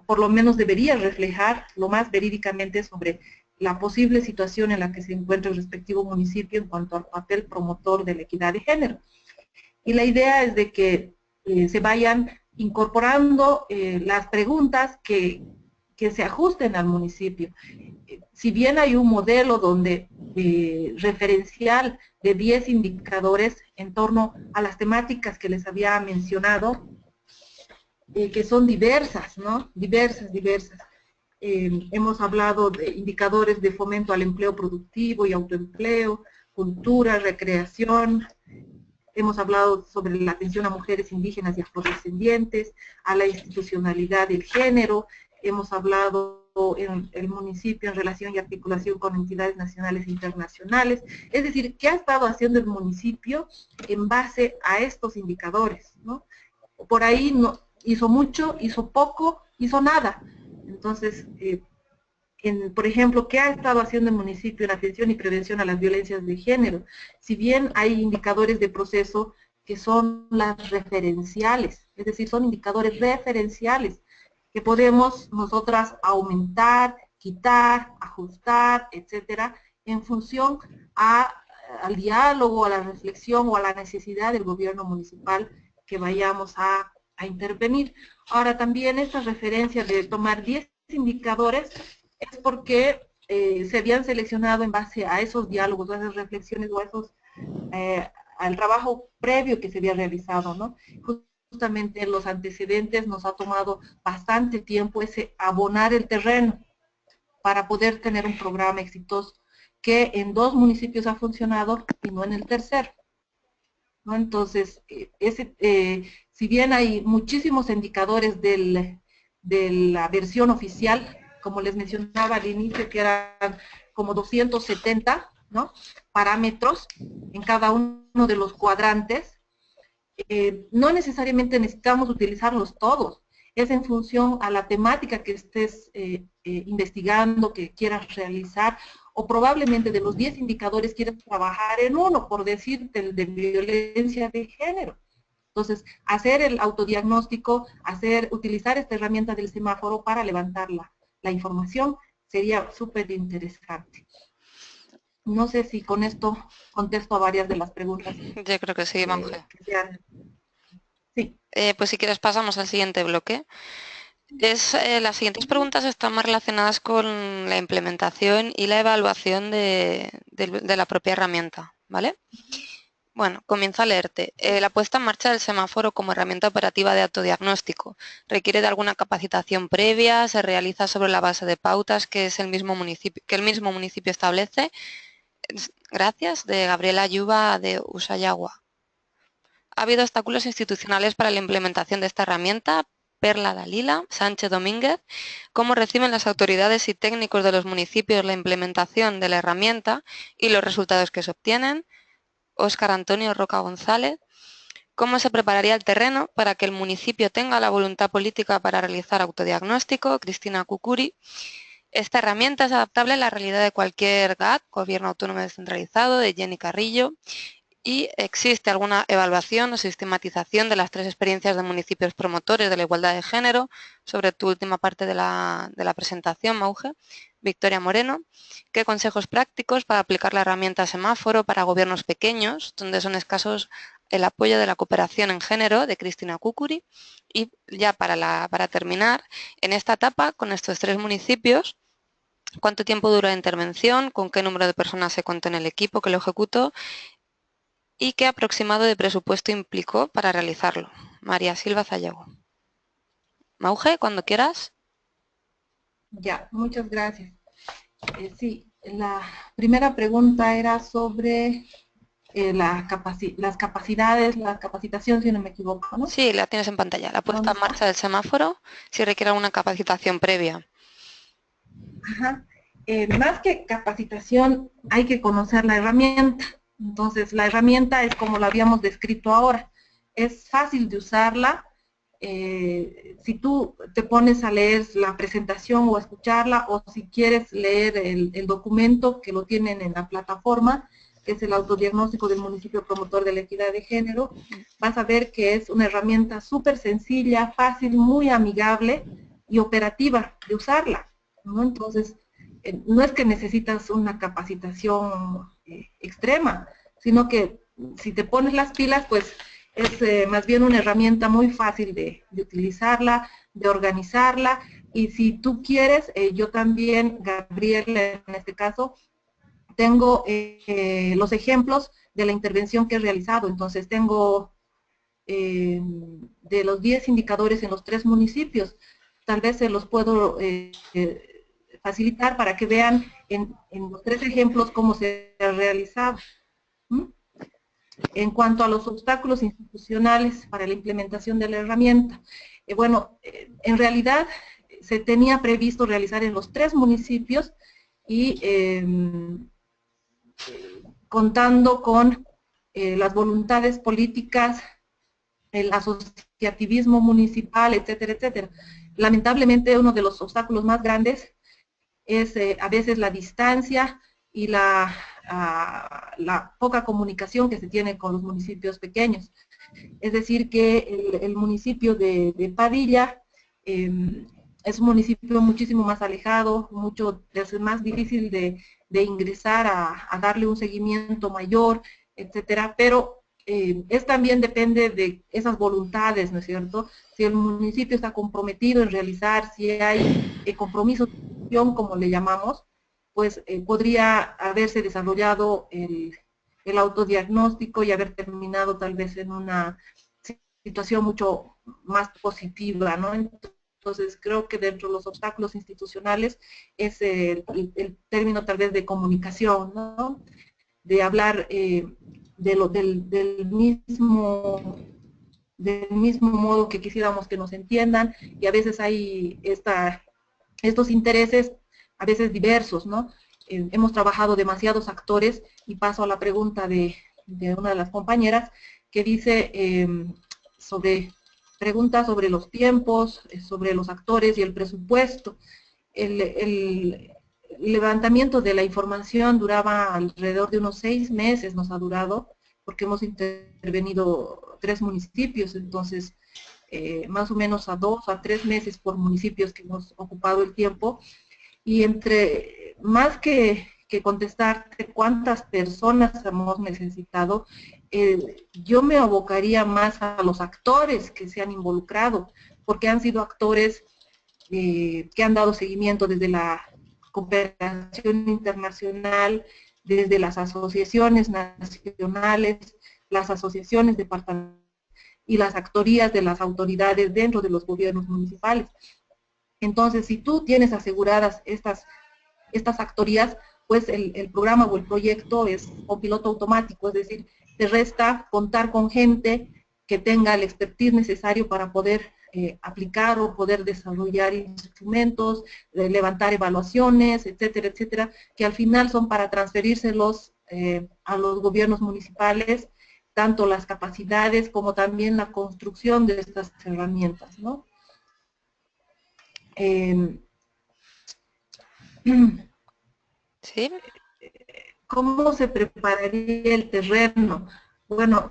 por lo menos debería reflejar lo más verídicamente sobre la posible situación en la que se encuentra el respectivo municipio en cuanto al papel promotor de la equidad de género. Y la idea es de que se vayan incorporando las preguntas que se ajusten al municipio. Si bien hay un modelo donde referencial de 10 indicadores en torno a las temáticas que les había mencionado, que son diversas, ¿no? Diversas. Hemos hablado de indicadores de fomento al empleo productivo y autoempleo, cultura, recreación. Hemos hablado sobre la atención a mujeres indígenas y afrodescendientes, a la institucionalidad del género. Hemos hablado en el municipio en relación y articulación con entidades nacionales e internacionales. Es decir, ¿qué ha estado haciendo el municipio en base a estos indicadores, ¿no? Por ahí no, hizo mucho, hizo poco, hizo nada. Entonces, por ejemplo, ¿qué ha estado haciendo el municipio en atención y prevención a las violencias de género? Si bien hay indicadores de proceso que son las referenciales, es decir, son indicadores referenciales, que podemos nosotras aumentar, quitar, ajustar, etcétera, en función al diálogo, a la reflexión o a la necesidad del gobierno municipal que vayamos a intervenir. Ahora también esta referencia de tomar 10 indicadores es porque se habían seleccionado en base a esos diálogos, a esas reflexiones o a esos, al trabajo previo que se había realizado, ¿no? Justamente los antecedentes nos ha tomado bastante tiempo ese abonar el terreno para poder tener un programa exitoso que en 2 municipios ha funcionado y no en el tercero, ¿no? Entonces, si bien hay muchísimos indicadores de la versión oficial, como les mencionaba al inicio, que eran como 270, ¿no?, parámetros en cada uno de los cuadrantes, no necesariamente necesitamos utilizarlos todos, es en función a la temática que estés investigando, que quieras realizar, o probablemente de los 10 indicadores quieres trabajar en uno, por decirte el de violencia de género. Entonces, hacer el autodiagnóstico, utilizar esta herramienta del semáforo para levantar la información sería súper interesante. No sé si con esto contesto a varias de las preguntas. Yo creo que sí, Mauje. Sí. Pues si quieres pasamos al siguiente bloque. Las siguientes preguntas están más relacionadas con la implementación y la evaluación de la propia herramienta, ¿vale? Bueno, comienzo a leerte. La puesta en marcha del semáforo como herramienta operativa de autodiagnóstico requiere de alguna capacitación previa, se realiza sobre la base de pautas que el mismo municipio establece. Gracias, de Gabriela Yuba de Usayagua. ¿Ha habido obstáculos institucionales para la implementación de esta herramienta? Perla Dalila, Sánchez Domínguez. ¿Cómo reciben las autoridades y técnicos de los municipios la implementación de la herramienta y los resultados que se obtienen? Óscar Antonio Roca González. ¿Cómo se prepararía el terreno para que el municipio tenga la voluntad política para realizar autodiagnóstico? Cristina Cucuri. Esta herramienta es adaptable a la realidad de cualquier GAC, Gobierno Autónomo Descentralizado, de Jenny Carrillo. ¿Y existe alguna evaluación o sistematización de las 3 experiencias de municipios promotores de la igualdad de género? Sobre tu última parte de la presentación, Mauje. Victoria Moreno. ¿Qué consejos prácticos para aplicar la herramienta semáforo para gobiernos pequeños, donde son escasos el apoyo de la cooperación en género? De Cristina Cucuri. Y ya para terminar, en esta etapa, con estos 3 municipios, ¿cuánto tiempo duró la intervención? ¿Con qué número de personas se contó en el equipo que lo ejecutó? ¿Y qué aproximado de presupuesto implicó para realizarlo? María Silva Zayago. Mauje, cuando quieras. Ya, muchas gracias. Sí, la primera pregunta era sobre las capacidades, la capacitación, si no me equivoco, ¿no? Sí, la tienes en pantalla. La puesta en marcha del semáforo, si requiere una capacitación previa. Ajá. Más que capacitación, hay que conocer la herramienta. Entonces, la herramienta es como la habíamos descrito ahora. Es fácil de usarla. Si tú te pones a leer la presentación o a escucharla, o si quieres leer el documento que lo tienen en la plataforma, que es el autodiagnóstico del municipio promotor de la equidad de género, vas a ver que es una herramienta súper sencilla, fácil, muy amigable y operativa de usarla, ¿no? Entonces, no es que necesitas una capacitación extrema, sino que si te pones las pilas, pues es más bien una herramienta muy fácil de utilizarla, de organizarla, y si tú quieres, yo también, Gabriel, en este caso, tengo los ejemplos de la intervención que he realizado. Entonces tengo de los 10 indicadores en los 3 municipios, tal vez se los puedo facilitar para que vean en los 3 ejemplos cómo se ha realizado. En cuanto a los obstáculos institucionales para la implementación de la herramienta, bueno, en realidad se tenía previsto realizar en los 3 municipios y contando con las voluntades políticas, el asociativismo municipal, etcétera, etcétera. Lamentablemente, uno de los obstáculos más grandes es a veces la distancia y la poca comunicación que se tiene con los municipios pequeños. Es decir, que el municipio de Padilla es un municipio muchísimo más alejado, es más difícil de ingresar a darle un seguimiento mayor, etcétera, pero es también depende de esas voluntades, ¿no es cierto? Si el municipio está comprometido en realizar, si hay compromiso, como le llamamos, pues podría haberse desarrollado el autodiagnóstico y haber terminado tal vez en una situación mucho más positiva, ¿no? Entonces, creo que dentro de los obstáculos institucionales es el término tal vez de comunicación, ¿no? De hablar del mismo modo que quisiéramos que nos entiendan, y a veces hay estos intereses, a veces diversos, ¿no? Hemos trabajado demasiados actores, y paso a la pregunta de una de las compañeras, que dice pregunta sobre los tiempos, sobre los actores y el presupuesto. El levantamiento de la información duraba alrededor de unos 6 meses, nos ha durado, porque hemos intervenido 3 municipios, entonces más o menos a 2 a 3 meses por municipios que hemos ocupado el tiempo, y más que contestarte cuántas personas hemos necesitado, yo me abocaría más a los actores que se han involucrado, porque han sido actores que han dado seguimiento desde la cooperación internacional, desde las asociaciones nacionales, las asociaciones departamentales y las actorías de las autoridades dentro de los gobiernos municipales. Entonces, si tú tienes aseguradas estas actorías, pues el programa o el proyecto es con piloto automático, es decir, te resta contar con gente que tenga el expertise necesario para poder aplicar o poder desarrollar instrumentos, levantar evaluaciones, etcétera, etcétera, que al final son para transferírselos a los gobiernos municipales, tanto las capacidades como también la construcción de estas herramientas, ¿no? ¿Sí? ¿Cómo se prepararía el terreno? Bueno,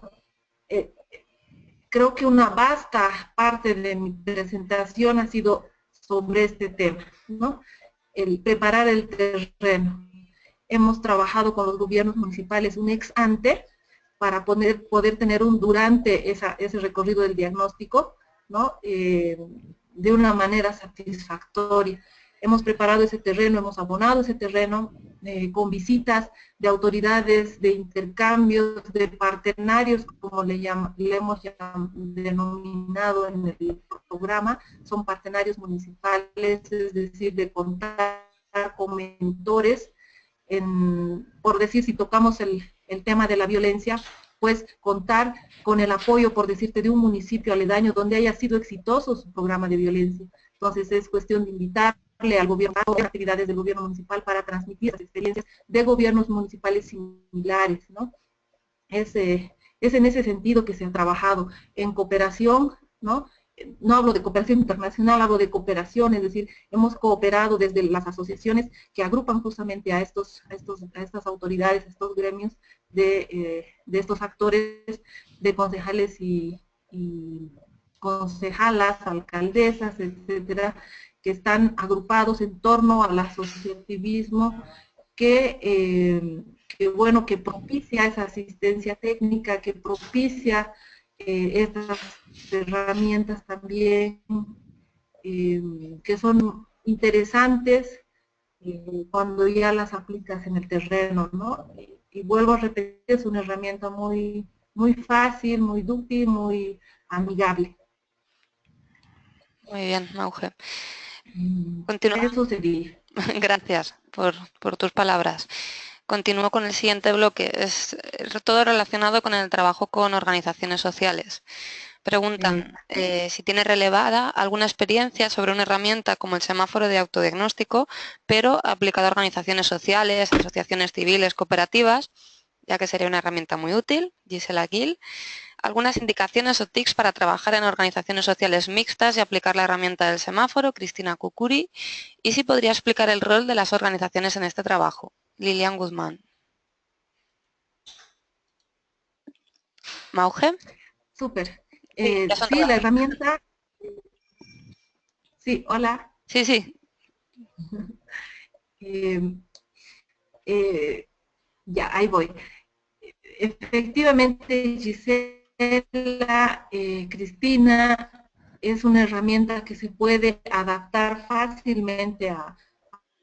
creo que una vasta parte de mi presentación ha sido sobre este tema, ¿no? El preparar el terreno. Hemos trabajado con los gobiernos municipales un ex ante para poder tener un durante ese recorrido del diagnóstico, ¿no? De una manera satisfactoria. Hemos preparado ese terreno, hemos abonado ese terreno con visitas de autoridades, de intercambios, de partenarios, como le hemos denominado en el programa. Son partenarios municipales, es decir, de contar con mentores. Por decir, si tocamos el tema de la violencia, pues contar con el apoyo, por decirte, de un municipio aledaño donde haya sido exitoso su programa de violencia. Entonces es cuestión de invitarle al gobierno, a actividades del gobierno municipal para transmitir las experiencias de gobiernos municipales similares, ¿no? Es en ese sentido que se ha trabajado en cooperación, ¿no? No hablo de cooperación internacional, hablo de cooperación, es decir, hemos cooperado desde las asociaciones que agrupan justamente a estas autoridades, a estos gremios de estos actores, de concejales y concejalas, alcaldesas, etcétera, que están agrupados en torno al asociativismo bueno, que propicia esa asistencia técnica, que propicia estas herramientas también, que son interesantes cuando ya las aplicas en el terreno, ¿no? Y vuelvo a repetir, es una herramienta muy, muy fácil, muy dúctil, muy amigable. Muy bien, Mauge. Eso sería. Gracias por tus palabras. Continúo con el siguiente bloque. Es todo relacionado con el trabajo con organizaciones sociales. Preguntan si tiene relevada alguna experiencia sobre una herramienta como el semáforo de autodiagnóstico, pero aplicada a organizaciones sociales, asociaciones civiles, cooperativas, ya que sería una herramienta muy útil. Gisela Gil. Algunas indicaciones o tips para trabajar en organizaciones sociales mixtas y aplicar la herramienta del semáforo, Cristina Cucuri. Y si podría explicar el rol de las organizaciones en este trabajo, Lilian Guzmán. ¿Mauge? Súper. Sí, Sí, la herramienta... Sí, hola. Sí, sí. Eh, ya, ahí voy. Efectivamente, Gisela, Cristina, es una herramienta que se puede adaptar fácilmente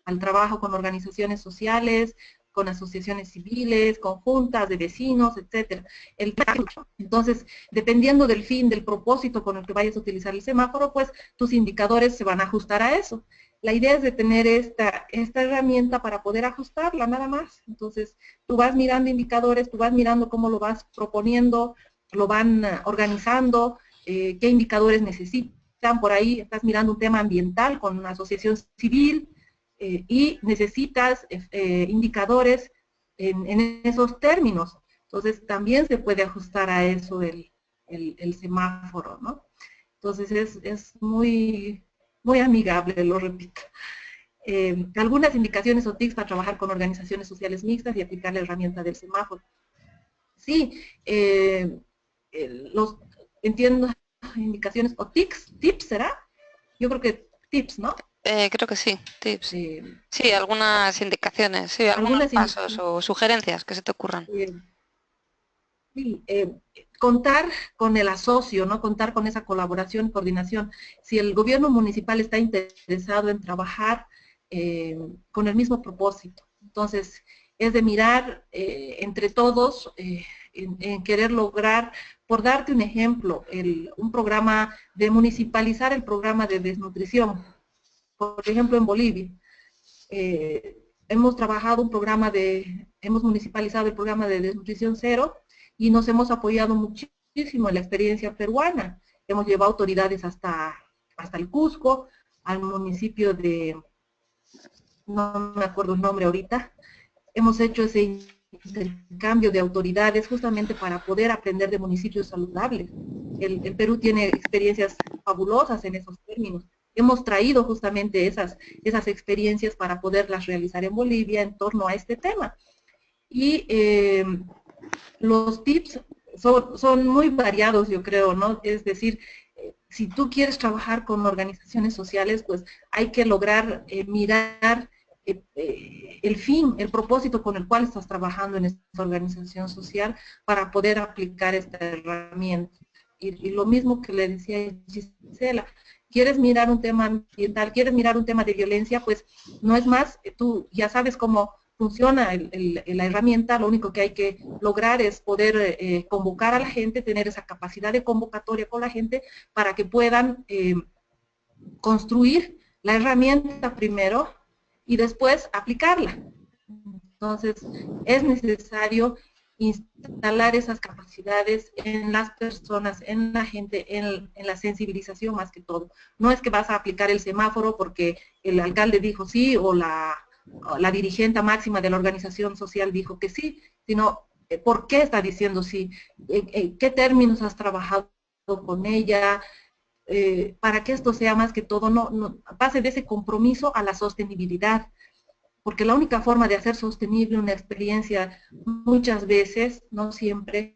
al trabajo con organizaciones sociales, con asociaciones civiles, con juntas de vecinos, etcétera. Entonces, dependiendo del fin, del propósito con el que vayas a utilizar el semáforo, pues tus indicadores se van a ajustar a eso. La idea es de tener esta herramienta para poder ajustarla, nada más. Entonces, tú vas mirando indicadores, tú vas mirando cómo lo vas proponiendo, lo van organizando, qué indicadores necesitan. Por ahí estás mirando un tema ambiental con una asociación civil, y necesitas indicadores en esos términos. Entonces, también se puede ajustar a eso el semáforo, ¿no? Entonces, es muy, muy amigable, lo repito. Algunas indicaciones o tips para trabajar con organizaciones sociales mixtas y aplicar la herramienta del semáforo. Sí, los, entiendo, indicaciones o tips, ¿será? Yo creo que tips, ¿no? Creo que sí, tips. Eh, Sí, algunas indicaciones, sí, algunos algunas pasos indicaciones. o sugerencias que se te ocurran. Sí, contar con el asocio, ¿no? Contar con esa colaboración, coordinación. Si el gobierno municipal está interesado en trabajar con el mismo propósito, entonces es de mirar entre todos en querer lograr, por darte un ejemplo, un programa de municipalizar el programa de desnutrición, por ejemplo en Bolivia. Hemos trabajado hemos municipalizado el programa de desnutrición cero y nos hemos apoyado muchísimo en la experiencia peruana. Hemos llevado autoridades hasta el Cusco, al municipio no me acuerdo el nombre ahorita. Hemos hecho ese intercambio de autoridades justamente para poder aprender de municipios saludables. El Perú tiene experiencias fabulosas en esos términos. Hemos traído justamente esas experiencias para poderlas realizar en Bolivia en torno a este tema. Y los tips son muy variados, yo creo, ¿no? Es decir, si tú quieres trabajar con organizaciones sociales, pues hay que lograr mirar el fin, el propósito con el cual estás trabajando en esta organización social para poder aplicar esta herramienta. Y lo mismo que le decía a Gisela, quieres mirar un tema ambiental, quieres mirar un tema de violencia, pues no es más, tú ya sabes cómo funciona la herramienta, lo único que hay que lograr es poder convocar a la gente, tener esa capacidad de convocatoria con la gente para que puedan construir la herramienta primero y después aplicarla. Entonces, es necesario instalar esas capacidades en las personas, en la gente, en la sensibilización más que todo. No es que vas a aplicar el semáforo porque el alcalde dijo sí o la dirigente máxima de la organización social dijo que sí, sino ¿por qué está diciendo sí? ¿Qué términos has trabajado con ella? Para que esto sea más que todo, no pase de ese compromiso a la sostenibilidad, porque la única forma de hacer sostenible una experiencia muchas veces, no siempre,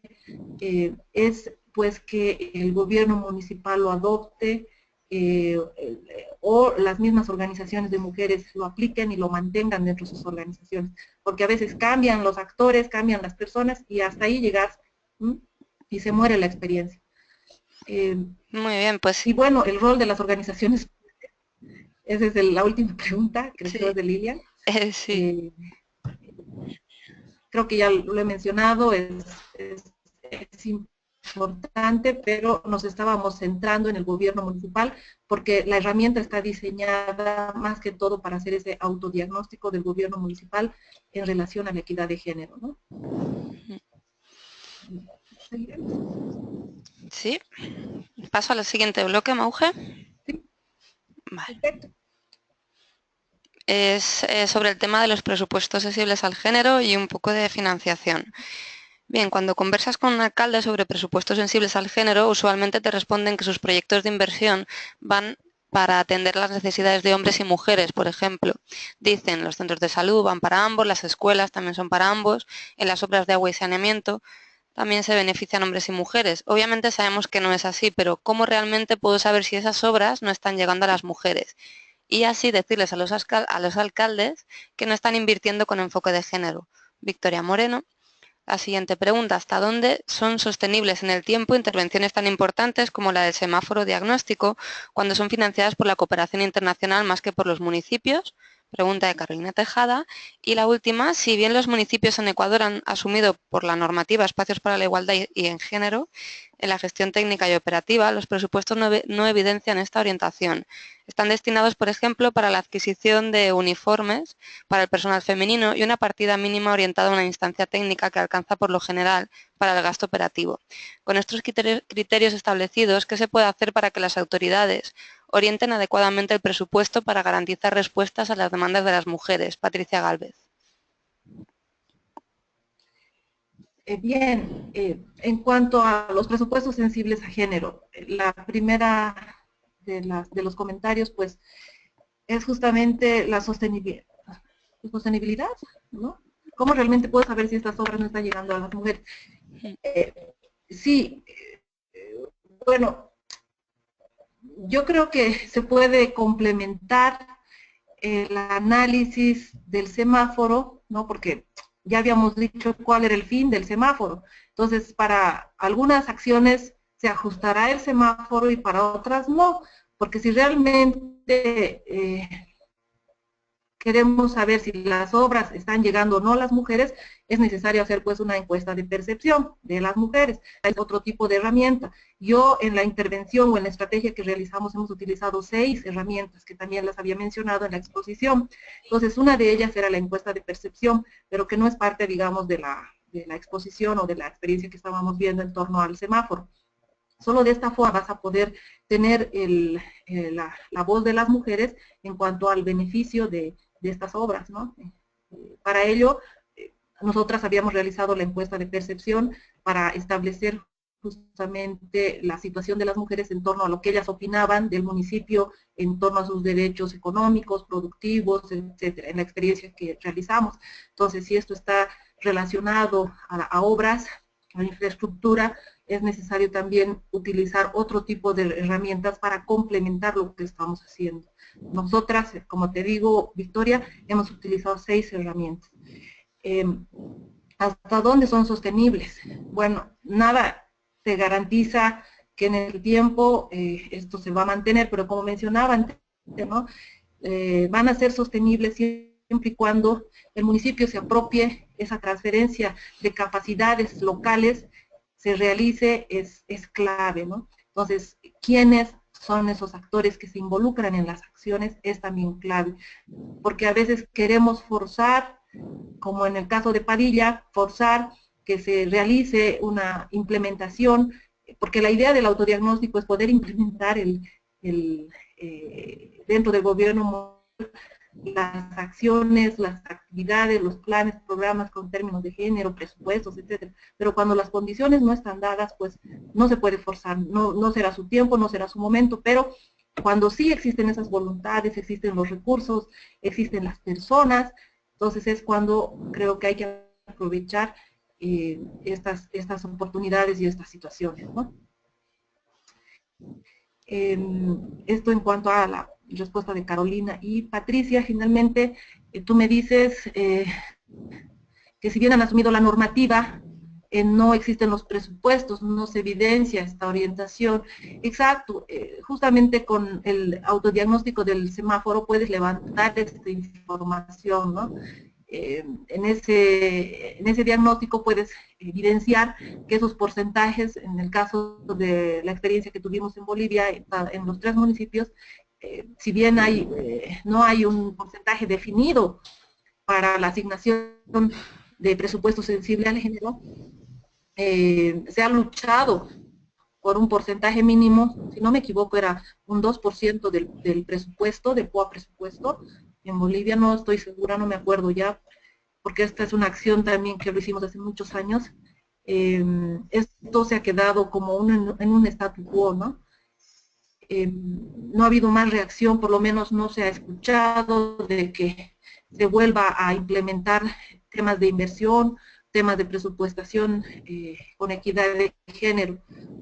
es pues que el gobierno municipal lo adopte, o las mismas organizaciones de mujeres lo apliquen y lo mantengan dentro de sus organizaciones, porque a veces cambian los actores, cambian las personas y hasta ahí llegas y se muere la experiencia. Muy bien, pues Y bueno, el rol de las organizaciones, esa es la última pregunta, creo que sí, es de Lilian. sí. Creo que ya lo he mencionado, es importante, pero nos estábamos centrando en el gobierno municipal porque la herramienta está diseñada más que todo para hacer ese autodiagnóstico del gobierno municipal en relación a la equidad de género, ¿no? Sí. Paso al siguiente bloque, Mauge. Sí, Vale. perfecto. Es sobre el tema de los presupuestos sensibles al género y un poco de financiación. Bien, cuando conversas con un alcalde sobre presupuestos sensibles al género, usualmente te responden que sus proyectos de inversión van para atender las necesidades de hombres y mujeres, por ejemplo. Dicen, los centros de salud van para ambos, las escuelas también son para ambos, en las obras de agua y saneamiento también se benefician hombres y mujeres. Obviamente sabemos que no es así, pero ¿cómo realmente puedo saber si esas obras no están llegando a las mujeres? y así decirles a los alcaldes que no están invirtiendo con enfoque de género. Victoria Moreno. La siguiente pregunta, ¿hasta dónde son sostenibles en el tiempo intervenciones tan importantes como la del semáforo diagnóstico cuando son financiadas por la cooperación internacional más que por los municipios? Pregunta de Carolina Tejada. Y la última, si bien los municipios en Ecuador han asumido por la normativa espacios para la igualdad y en género, en la gestión técnica y operativa, los presupuestos no evidencian esta orientación. Están destinados, por ejemplo, para la adquisición de uniformes para el personal femenino y una partida mínima orientada a una instancia técnica que alcanza por lo general para el gasto operativo. Con estos criterios establecidos, ¿qué se puede hacer para que las autoridades orienten adecuadamente el presupuesto para garantizar respuestas a las demandas de las mujeres? Patricia Gálvez. Bien, en cuanto a los presupuestos sensibles a género, la primera de los comentarios, pues, es justamente la sostenibilidad, ¿no? ¿Cómo realmente puedo saber si estas obras no están llegando a las mujeres? Sí, bueno, yo creo que se puede complementar el análisis del semáforo, ¿no? Porque ya habíamos dicho cuál era el fin del semáforo. Entonces, para algunas acciones se ajustará el semáforo y para otras no, porque si realmente queremos saber si las obras están llegando o no a las mujeres, es necesario hacer pues una encuesta de percepción de las mujeres. Hay otro tipo de herramienta. Yo en la intervención o en la estrategia que realizamos hemos utilizado 6 herramientas que también las había mencionado en la exposición. Entonces una de ellas era la encuesta de percepción, pero que no es parte, digamos, de la exposición o de la experiencia que estábamos viendo en torno al semáforo. Solo de esta forma vas a poder tener la voz de las mujeres en cuanto al beneficio de estas obras, ¿no? Para ello, nosotras habíamos realizado la encuesta de percepción para establecer justamente la situación de las mujeres en torno a lo que ellas opinaban del municipio, en torno a sus derechos económicos, productivos, etcétera, en la experiencia que realizamos. Entonces, si esto está relacionado a obras, a infraestructura, es necesario también utilizar otro tipo de herramientas para complementar lo que estamos haciendo. Nosotras, como te digo, Victoria, hemos utilizado 6 herramientas. ¿Hasta dónde son sostenibles? Bueno, nada te garantiza que en el tiempo esto se va a mantener, pero como mencionaba antes, ¿no? Van a ser sostenibles siempre y cuando el municipio se apropie esa transferencia de capacidades locales, se realice, es clave, ¿no? Entonces, ¿quiénes son esos actores que se involucran en las acciones? Es también clave, porque a veces queremos forzar, como en el caso de Padilla, forzar que se realice una implementación, porque la idea del autodiagnóstico es poder implementar dentro del gobierno las acciones, las actividades, los planes, programas con términos de género, presupuestos, etcétera. Pero cuando las condiciones no están dadas, pues no se puede forzar, no será su tiempo, no será su momento, pero cuando sí existen esas voluntades, existen los recursos, existen las personas, entonces es cuando creo que hay que aprovechar estas oportunidades y estas situaciones, ¿no? Esto en cuanto a la respuesta de Carolina. Y Patricia, finalmente, tú me dices que si bien han asumido la normativa, no existen los presupuestos, no se evidencia esta orientación. Exacto, justamente con el autodiagnóstico del semáforo puedes levantar esta información, ¿no? En ese diagnóstico puedes evidenciar que esos porcentajes, en el caso de la experiencia que tuvimos en Bolivia, en los 3 municipios, si bien no hay un porcentaje definido para la asignación de presupuesto sensible al género, se ha luchado por un porcentaje mínimo, si no me equivoco era un 2% del presupuesto, del POA presupuesto. En Bolivia no estoy segura, no me acuerdo ya, porque esta es una acción también que lo hicimos hace muchos años. Esto se ha quedado como en un statu quo, ¿no? No ha habido más reacción, por lo menos no se ha escuchado de que se vuelva a implementar temas de inversión, temas de presupuestación con equidad de género,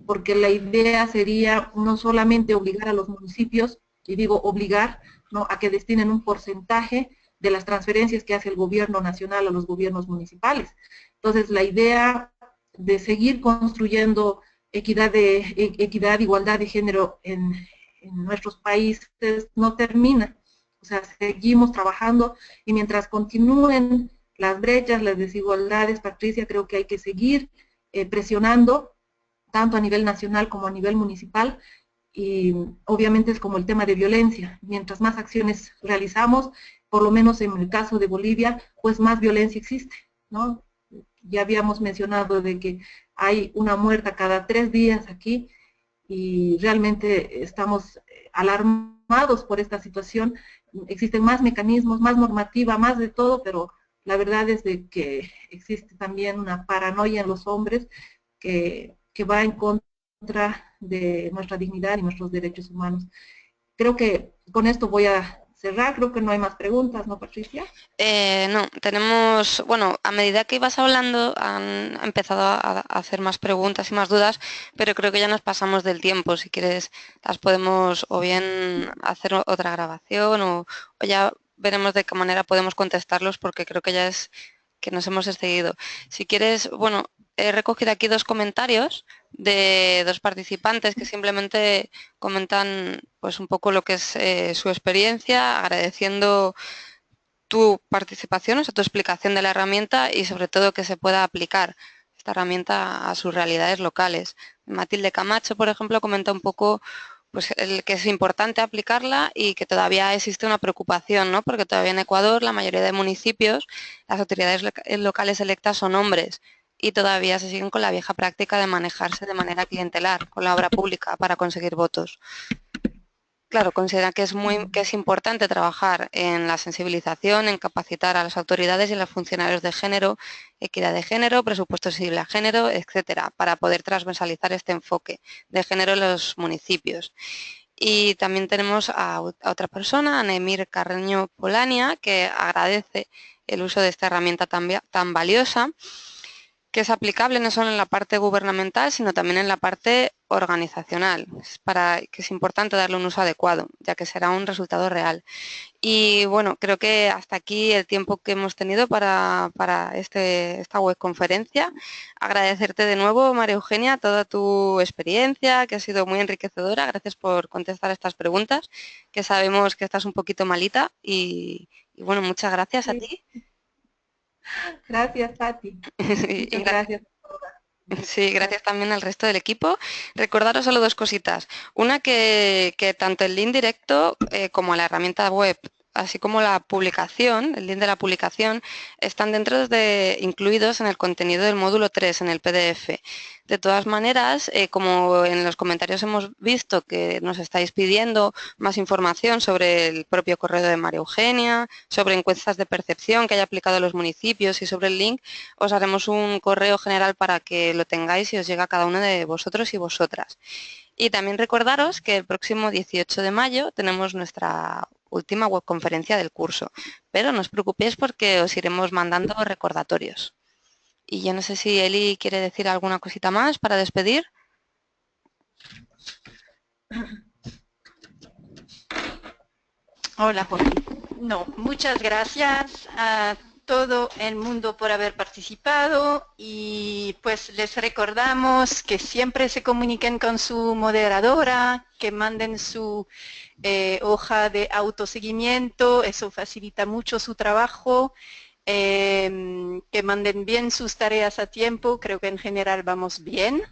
porque la idea sería no solamente obligar a los municipios, y digo obligar, ¿no?, a que destinen un porcentaje de las transferencias que hace el gobierno nacional a los gobiernos municipales. Entonces, la idea de seguir construyendo equidad, igualdad de género en nuestros países no termina. O sea, seguimos trabajando y mientras continúen las brechas, las desigualdades, Patricia, creo que hay que seguir presionando, tanto a nivel nacional como a nivel municipal, y obviamente es como el tema de violencia. Mientras más acciones realizamos, por lo menos en el caso de Bolivia, pues más violencia existe, ¿no? Ya habíamos mencionado de que hay una muerta cada 3 días aquí y realmente estamos alarmados por esta situación. Existen más mecanismos, más normativa, más de todo, pero la verdad es de que existe también una paranoia en los hombres que va en contra de nuestra dignidad y nuestros derechos humanos. Creo que con esto voy a cerrar, creo que no hay más preguntas, ¿no, Patricia? No, tenemos, bueno, a medida que ibas hablando han empezado a hacer más preguntas y más dudas, pero creo que ya nos pasamos del tiempo. Si quieres, las podemos o bien hacer otra grabación o ya veremos de qué manera podemos contestarlos, porque creo que ya es que nos hemos excedido. Si quieres, bueno, he recogido aquí 2 comentarios de 2 participantes que simplemente comentan pues un poco lo que es su experiencia, agradeciendo tu participación, o sea, tu explicación de la herramienta y sobre todo que se pueda aplicar esta herramienta a sus realidades locales. Matilde Camacho, por ejemplo, comenta un poco pues, que es importante aplicarla y que todavía existe una preocupación, ¿no? Porque todavía en Ecuador la mayoría de municipios, las autoridades locales electas son hombres y todavía se siguen con la vieja práctica de manejarse de manera clientelar con la obra pública para conseguir votos. Claro, considera que es importante trabajar en la sensibilización, en capacitar a las autoridades y a los funcionarios de género, equidad de género, presupuesto sensible a género, etcétera, para poder transversalizar este enfoque de género en los municipios. Y también tenemos a otra persona, Anemir Carreño Polania, que agradece el uso de esta herramienta tan valiosa, que es aplicable no solo en la parte gubernamental, sino también en la parte organizacional, que es importante darle un uso adecuado, ya que será un resultado real. Y bueno, creo que hasta aquí el tiempo que hemos tenido para esta webconferencia. Agradecerte de nuevo, María Eugenia, toda tu experiencia, que ha sido muy enriquecedora. Gracias por contestar estas preguntas, que sabemos que estás un poquito malita. Y bueno, muchas gracias a Sí. ti. Gracias, Pati. Y Muchas gracias. sí, gracias también al resto del equipo. Recordaros solo 2 cositas. Una, que tanto el link directo como la herramienta web, así como la publicación, el link de la publicación, están incluidos en el contenido del módulo 3, en el PDF. De todas maneras, como en los comentarios hemos visto que nos estáis pidiendo más información sobre el propio correo de María Eugenia, sobre encuestas de percepción que haya aplicado a los municipios y sobre el link, os haremos un correo general para que lo tengáis y os llegue a cada uno de vosotros y vosotras. Y también recordaros que el próximo 18 de mayo tenemos nuestra última webconferencia del curso, pero no os preocupéis porque os iremos mandando recordatorios. Y yo no sé si Eli quiere decir alguna cosita más para despedir. Hola, Jorge. No, muchas gracias a todo el mundo por haber participado y pues les recordamos que siempre se comuniquen con su moderadora, que manden su hoja de autoseguimiento, eso facilita mucho su trabajo, que manden bien sus tareas a tiempo, creo que en general vamos bien.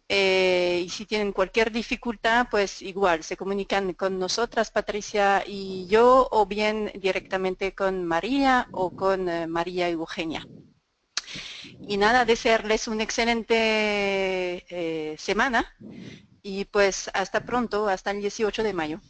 Y si tienen cualquier dificultad, pues igual, se comunican con nosotras, Patricia y yo, o bien directamente con María o con María Eugenia. Y nada, desearles una excelente semana y pues hasta pronto, hasta el 18 de mayo.